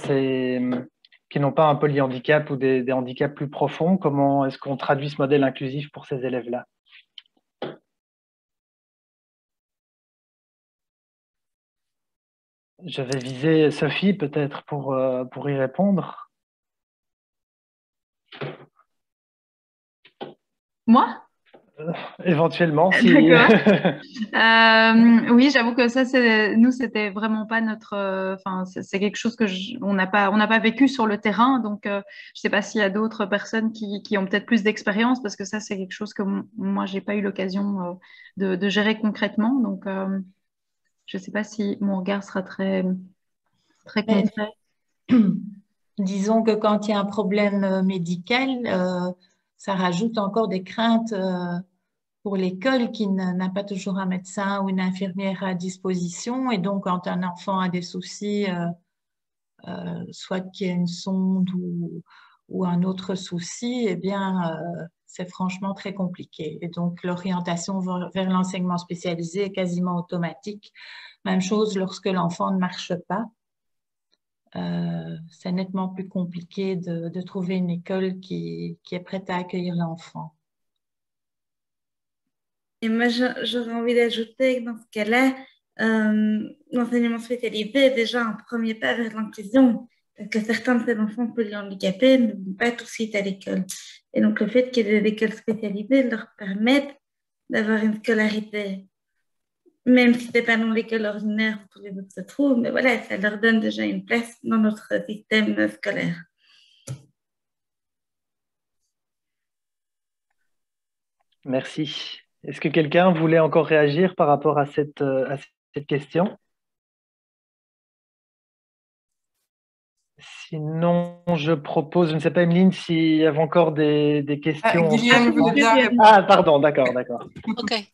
un polyhandicap ou des handicaps plus profonds. Comment est-ce qu'on traduit ce modèle inclusif pour ces élèves-là? Je vais viser Sophie peut-être pour y répondre. Moi? Éventuellement, si. D'accord. Oui, j'avoue que ça, nous, c'était vraiment pas notre. C'est quelque chose que on n'a pas vécu sur le terrain. Donc, je sais pas s'il y a d'autres personnes qui ont peut-être plus d'expérience, parce que ça, c'est quelque chose que moi, j'ai pas eu l'occasion de gérer concrètement. Donc, je sais pas si mon regard sera très concret. Disons que quand il y a un problème médical, ça rajoute encore des craintes pour l'école qui n'a pas toujours un médecin ou une infirmière à disposition. Et donc, quand un enfant a des soucis, soit qu'il y ait une sonde ou un autre souci, eh bien, c'est franchement très compliqué. Et donc, l'orientation vers l'enseignement spécialisé est quasiment automatique. Même chose lorsque l'enfant ne marche pas. C'est nettement plus compliqué de trouver une école qui est prête à accueillir l'enfant. Et moi, j'aurais envie d'ajouter que dans ce cas-là, l'enseignement spécialisé est déjà un premier pas vers l'inclusion, parce que certains de ces enfants polyhandicapés ne vont pas tout de suite à l'école. Et donc, le fait qu'il y ait des écoles spécialisées leur permettent d'avoir une scolarité, même si ce n'est pas dans l'école ordinaire où tous les autres se trouvent, mais voilà, ça leur donne déjà une place dans notre système scolaire. Merci. Est-ce que quelqu'un voulait encore réagir par rapport à cette question? Sinon, je propose, je ne sais pas, Emeline, s'il y avait encore des questions. Guyliane voulait bien répondre. Ah, pardon, d'accord. Okay.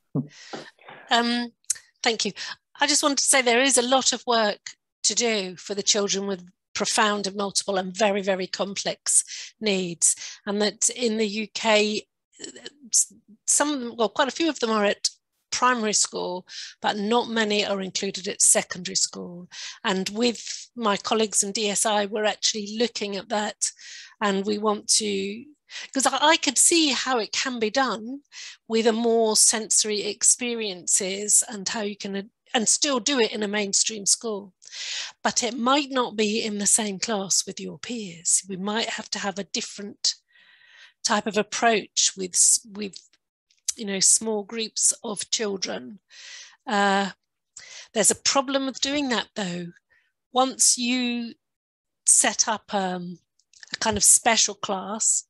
Thank you. I just wanted to say there is a lot of work to do for the children with profound and multiple and very, very complex needs. And that in the UK, quite a few of them are at primary school, but not many are included at secondary school. And with my colleagues in DSI, we're actually looking at that, and we want to, because I could see how it can be done with a more sensory experiences and how you can, and still do it in a mainstream school. But it might not be in the same class with your peers. We might have to have a different type of approach with small groups of children. There's a problem with doing that though. Once you set up a kind of special class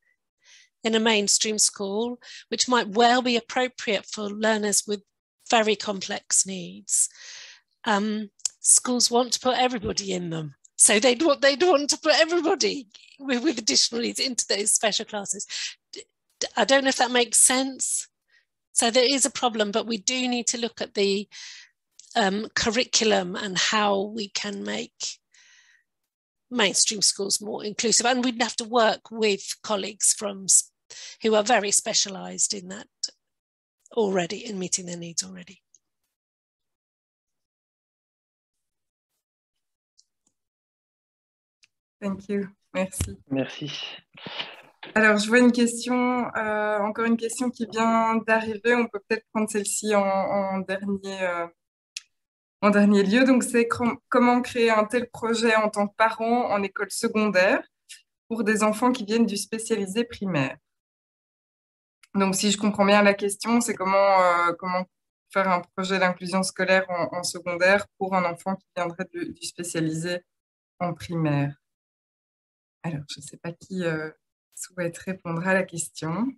in a mainstream school, which might well be appropriate for learners with very complex needs, schools want to put everybody in them. So they'd want to put everybody with additional needs into those special classes. I don't know if that makes sense. So there is a problem, but we do need to look at the curriculum and how we can make mainstream schools more inclusive. And we'd have to work with colleagues who are very specialised in that already, in meeting their needs already. Thank you. Merci. Merci. Alors, je vois une question, encore une question qui vient d'arriver. On peut peut-être prendre celle-ci en dernier lieu. Donc, c'est comment créer un tel projet en tant que parent en école secondaire pour des enfants qui viennent du spécialisé primaire. Donc, si je comprends bien la question, c'est comment faire un projet d'inclusion scolaire en secondaire pour un enfant qui viendrait du spécialisé en primaire. Alors, je ne sais pas qui souhaite répondre à la question.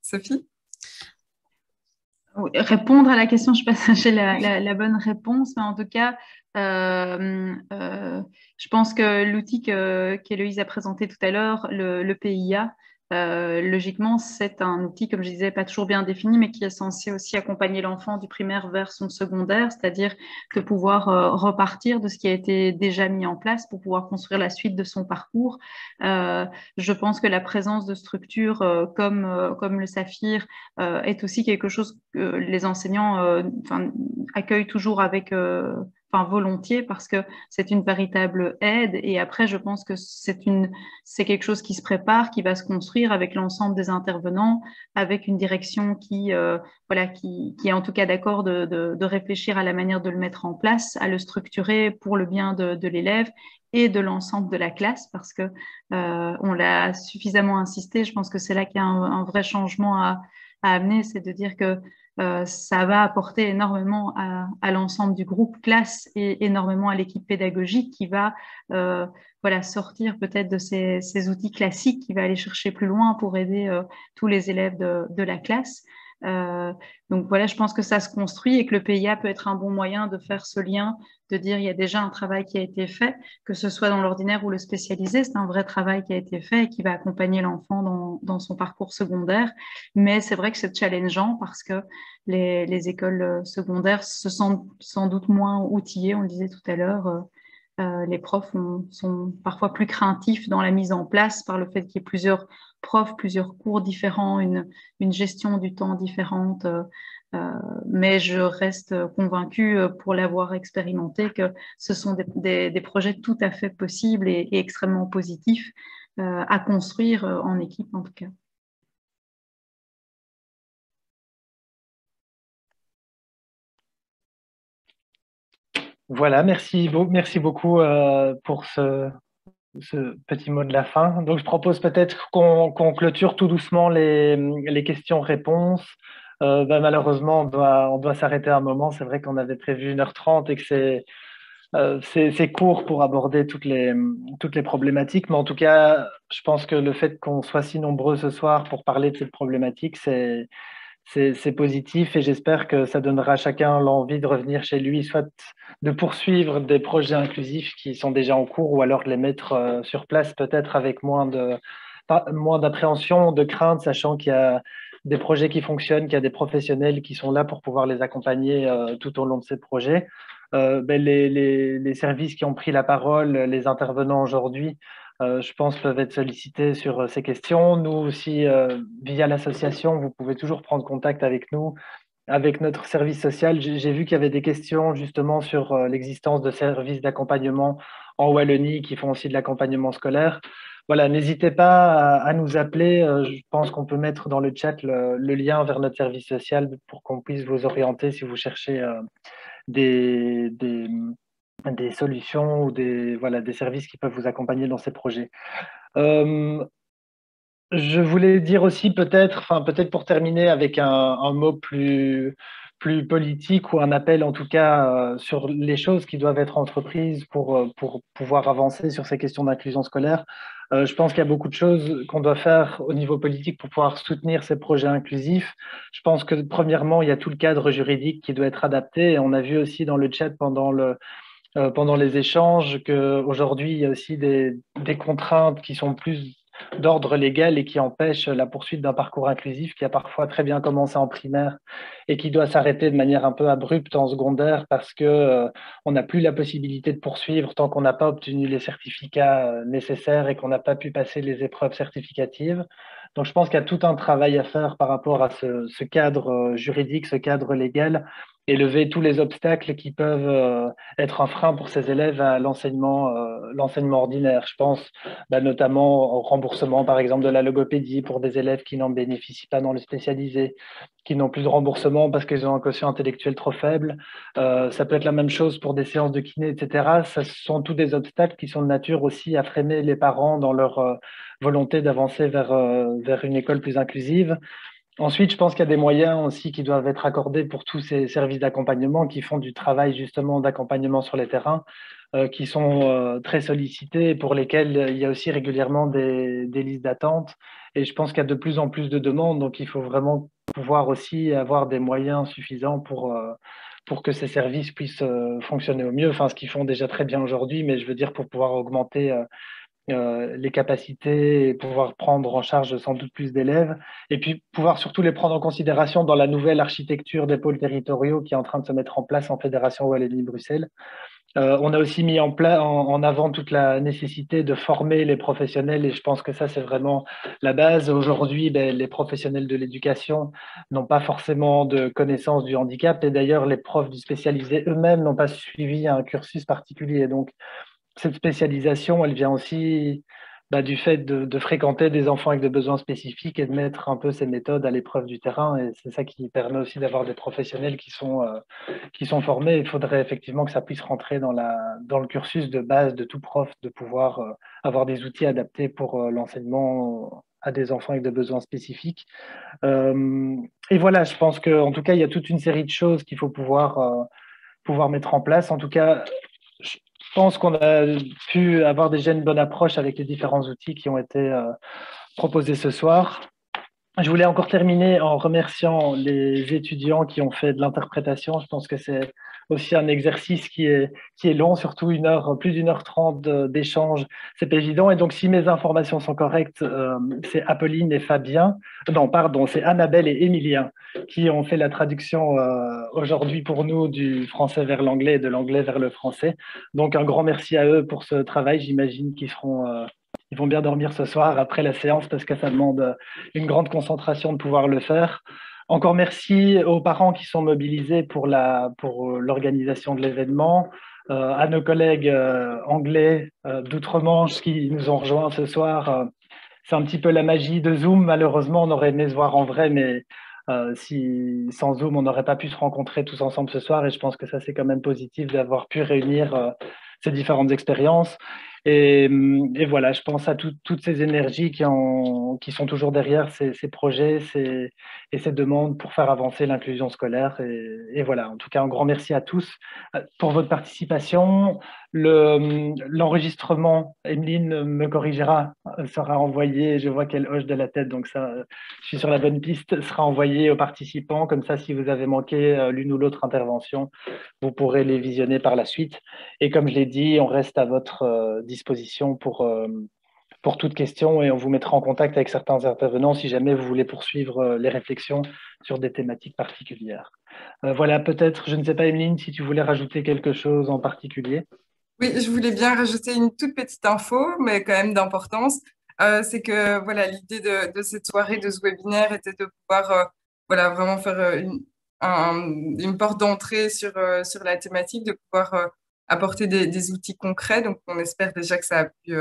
Sophie? Oui, répondre à la question, je ne sais pas si j'ai la bonne réponse, mais en tout cas, je pense que l'outil qu'Héloïse a présenté tout à l'heure, le PIA, logiquement, c'est un outil, comme je disais, pas toujours bien défini, mais qui est censé aussi accompagner l'enfant du primaire vers son secondaire, c'est-à-dire de pouvoir repartir de ce qui a été déjà mis en place pour pouvoir construire la suite de son parcours. Je pense que la présence de structures comme le Saphir est aussi quelque chose que les enseignants accueillent toujours avec volontiers, parce que c'est une véritable aide. Et après, je pense que c'est quelque chose qui se prépare, qui va se construire avec l'ensemble des intervenants, avec une direction qui est en tout cas d'accord de réfléchir à la manière de le mettre en place, à le structurer pour le bien de l'élève et de l'ensemble de la classe, parce que on l'a suffisamment insisté. Je pense que c'est là qu'il y a un vrai changement à amener, c'est de dire que ça va apporter énormément à l'ensemble du groupe classe et énormément à l'équipe pédagogique qui va sortir peut-être de ces outils classiques, qui va aller chercher plus loin pour aider tous les élèves de la classe. Donc voilà, je pense que ça se construit et que le PIA peut être un bon moyen de faire ce lien, de dire il y a déjà un travail qui a été fait, que ce soit dans l'ordinaire ou le spécialisé, c'est un vrai travail qui a été fait et qui va accompagner l'enfant dans son parcours secondaire. Mais c'est vrai que c'est challengeant parce que les écoles secondaires se sentent sans doute moins outillées, on le disait tout à l'heure. Les profs sont parfois plus craintifs dans la mise en place par le fait qu'il y ait plusieurs profs, plusieurs cours différents, une gestion du temps différente. Mais je reste convaincue, pour l'avoir expérimenté, que ce sont des projets tout à fait possibles et extrêmement positifs à construire en équipe en tout cas. Voilà, merci beaucoup pour ce petit mot de la fin. Donc, je propose peut-être qu'on clôture tout doucement les questions-réponses. Malheureusement, on doit s'arrêter un moment. C'est vrai qu'on avait prévu 1h30 et que c'est court pour aborder toutes les problématiques, mais en tout cas, je pense que le fait qu'on soit si nombreux ce soir pour parler de cette problématique, c'est positif et j'espère que ça donnera à chacun l'envie de revenir chez lui, soit de poursuivre des projets inclusifs qui sont déjà en cours ou alors de les mettre sur place peut-être avec moins d'appréhension, de crainte, sachant qu'il y a des projets qui fonctionnent, qu'il y a des professionnels qui sont là pour pouvoir les accompagner tout au long de ces projets. Les services qui ont pris la parole, les intervenants aujourd'hui, je pense, peuvent être sollicités sur ces questions. Nous aussi, via l'association, vous pouvez toujours prendre contact avec nous, avec notre service social. J'ai vu qu'il y avait des questions justement sur l'existence de services d'accompagnement en Wallonie qui font aussi de l'accompagnement scolaire. Voilà, n'hésitez pas à nous appeler. Je pense qu'on peut mettre dans le chat le lien vers notre service social pour qu'on puisse vous orienter si vous cherchez des solutions ou des services qui peuvent vous accompagner dans ces projets. Je voulais dire aussi peut-être pour terminer avec un mot plus politique ou un appel en tout cas sur les choses qui doivent être entreprises pour pouvoir avancer sur ces questions d'inclusion scolaire. Je pense qu'il y a beaucoup de choses qu'on doit faire au niveau politique pour pouvoir soutenir ces projets inclusifs. Je pense que premièrement, il y a tout le cadre juridique qui doit être adapté. Et on a vu aussi dans le chat pendant les échanges qu'aujourd'hui, il y a aussi des contraintes qui sont plus d'ordre légal et qui empêchent la poursuite d'un parcours inclusif qui a parfois très bien commencé en primaire et qui doit s'arrêter de manière un peu abrupte en secondaire parce que on n'a plus la possibilité de poursuivre tant qu'on n'a pas obtenu les certificats nécessaires et qu'on n'a pas pu passer les épreuves certificatives. Donc je pense qu'il y a tout un travail à faire par rapport à ce cadre juridique, ce cadre légal, et lever tous les obstacles qui peuvent être un frein pour ces élèves à l'enseignement ordinaire. Je pense notamment au remboursement, par exemple, de la logopédie pour des élèves qui n'en bénéficient pas dans le spécialisé, qui n'ont plus de remboursement parce qu'ils ont un quotient intellectuel trop faible. Ça peut être la même chose pour des séances de kiné, etc. Ce sont tous des obstacles qui sont de nature aussi à freiner les parents dans leur volonté d'avancer vers une école plus inclusive. Ensuite, je pense qu'il y a des moyens aussi qui doivent être accordés pour tous ces services d'accompagnement qui font du travail justement d'accompagnement sur les terrains, qui sont très sollicités et pour lesquels il y a aussi régulièrement des listes d'attente. Et je pense qu'il y a de plus en plus de demandes, donc il faut vraiment pouvoir aussi avoir des moyens suffisants pour que ces services puissent fonctionner au mieux. Enfin, ce qu'ils font déjà très bien aujourd'hui, mais je veux dire pour pouvoir augmenter les capacités et pouvoir prendre en charge sans doute plus d'élèves et puis pouvoir surtout les prendre en considération dans la nouvelle architecture des pôles territoriaux qui est en train de se mettre en place en Fédération Wallonie-Bruxelles. On a aussi mis en avant toute la nécessité de former les professionnels et je pense que ça, c'est vraiment la base. Aujourd'hui, les professionnels de l'éducation n'ont pas forcément de connaissance du handicap et d'ailleurs, les profs du spécialisé eux-mêmes n'ont pas suivi un cursus particulier. Donc, cette spécialisation, elle vient aussi du fait de fréquenter des enfants avec des besoins spécifiques et de mettre un peu ces méthodes à l'épreuve du terrain. Et c'est ça qui permet aussi d'avoir des professionnels qui sont formés. Il faudrait effectivement que ça puisse rentrer dans le cursus de base de tout prof, de pouvoir avoir des outils adaptés pour l'enseignement à des enfants avec des besoins spécifiques. Et voilà, je pense qu'en tout cas, il y a toute une série de choses qu'il faut pouvoir mettre en place. En tout cas, je pense qu'on a pu avoir déjà une bonne approche avec les différents outils qui ont été proposés ce soir. Je voulais encore terminer en remerciant les étudiants qui ont fait de l'interprétation. Je pense que c'est aussi un exercice qui est long, surtout plus d'1h30 d'échange. C'est pas évident. Et donc, si mes informations sont correctes, c'est Apolline et Fabien. Non, pardon, c'est Annabelle et Émilien qui ont fait la traduction aujourd'hui pour nous du français vers l'anglais et de l'anglais vers le français. Donc, un grand merci à eux pour ce travail. J'imagine qu'ils ils vont bien dormir ce soir après la séance parce que ça demande une grande concentration de pouvoir le faire. Encore merci aux parents qui sont mobilisés pour l'organisation de l'événement, à nos collègues anglais d'outre-Manche qui nous ont rejoints ce soir. C'est un petit peu la magie de Zoom. Malheureusement, on aurait aimé se voir en vrai, mais sans Zoom, on n'aurait pas pu se rencontrer tous ensemble ce soir. Et je pense que ça, c'est quand même positif d'avoir pu réunir ces différentes expériences. Et voilà, je pense à toutes ces énergies qui sont toujours derrière ces projets et ces demandes pour faire avancer l'inclusion scolaire. Et voilà, en tout cas, un grand merci à tous pour votre participation. L'enregistrement, Emeline me corrigera, sera envoyé, je vois qu'elle hoche de la tête, donc ça, je suis sur la bonne piste, sera envoyé aux participants. Comme ça, si vous avez manqué l'une ou l'autre intervention, vous pourrez les visionner par la suite. Et comme je l'ai dit, on reste à votre disposition pour toute question et on vous mettra en contact avec certains intervenants si jamais vous voulez poursuivre les réflexions sur des thématiques particulières. Voilà, peut-être, je ne sais pas, Emeline, si tu voulais rajouter quelque chose en particulier. Oui, je voulais bien rajouter une toute petite info, mais quand même d'importance. C'est que voilà, l'idée de cette soirée, de ce webinaire, était de pouvoir voilà, vraiment faire une porte d'entrée sur la thématique, de pouvoir apporter des outils concrets. Donc, on espère déjà que ça a pu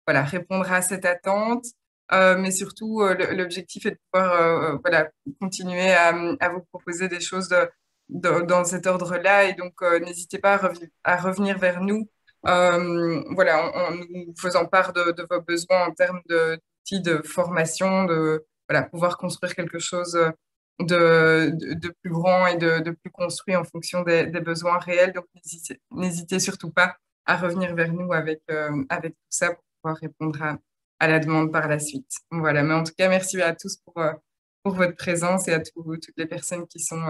voilà, répondre à cette attente. Mais surtout, l'objectif est de pouvoir voilà, continuer à vous proposer des choses dans cet ordre-là. Et donc, n'hésitez pas à revenir vers nous. Voilà, en nous faisant part de vos besoins en termes d'outils de formation, de voilà, pouvoir construire quelque chose de plus grand et de plus construit en fonction des besoins réels. Donc, n'hésitez surtout pas à revenir vers nous avec tout ça pour pouvoir répondre à la demande par la suite. Voilà, mais en tout cas, merci à tous pour votre présence et à toutes les personnes qui sont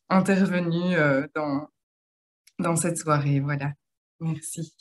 intervenues dans cette soirée. Voilà, merci.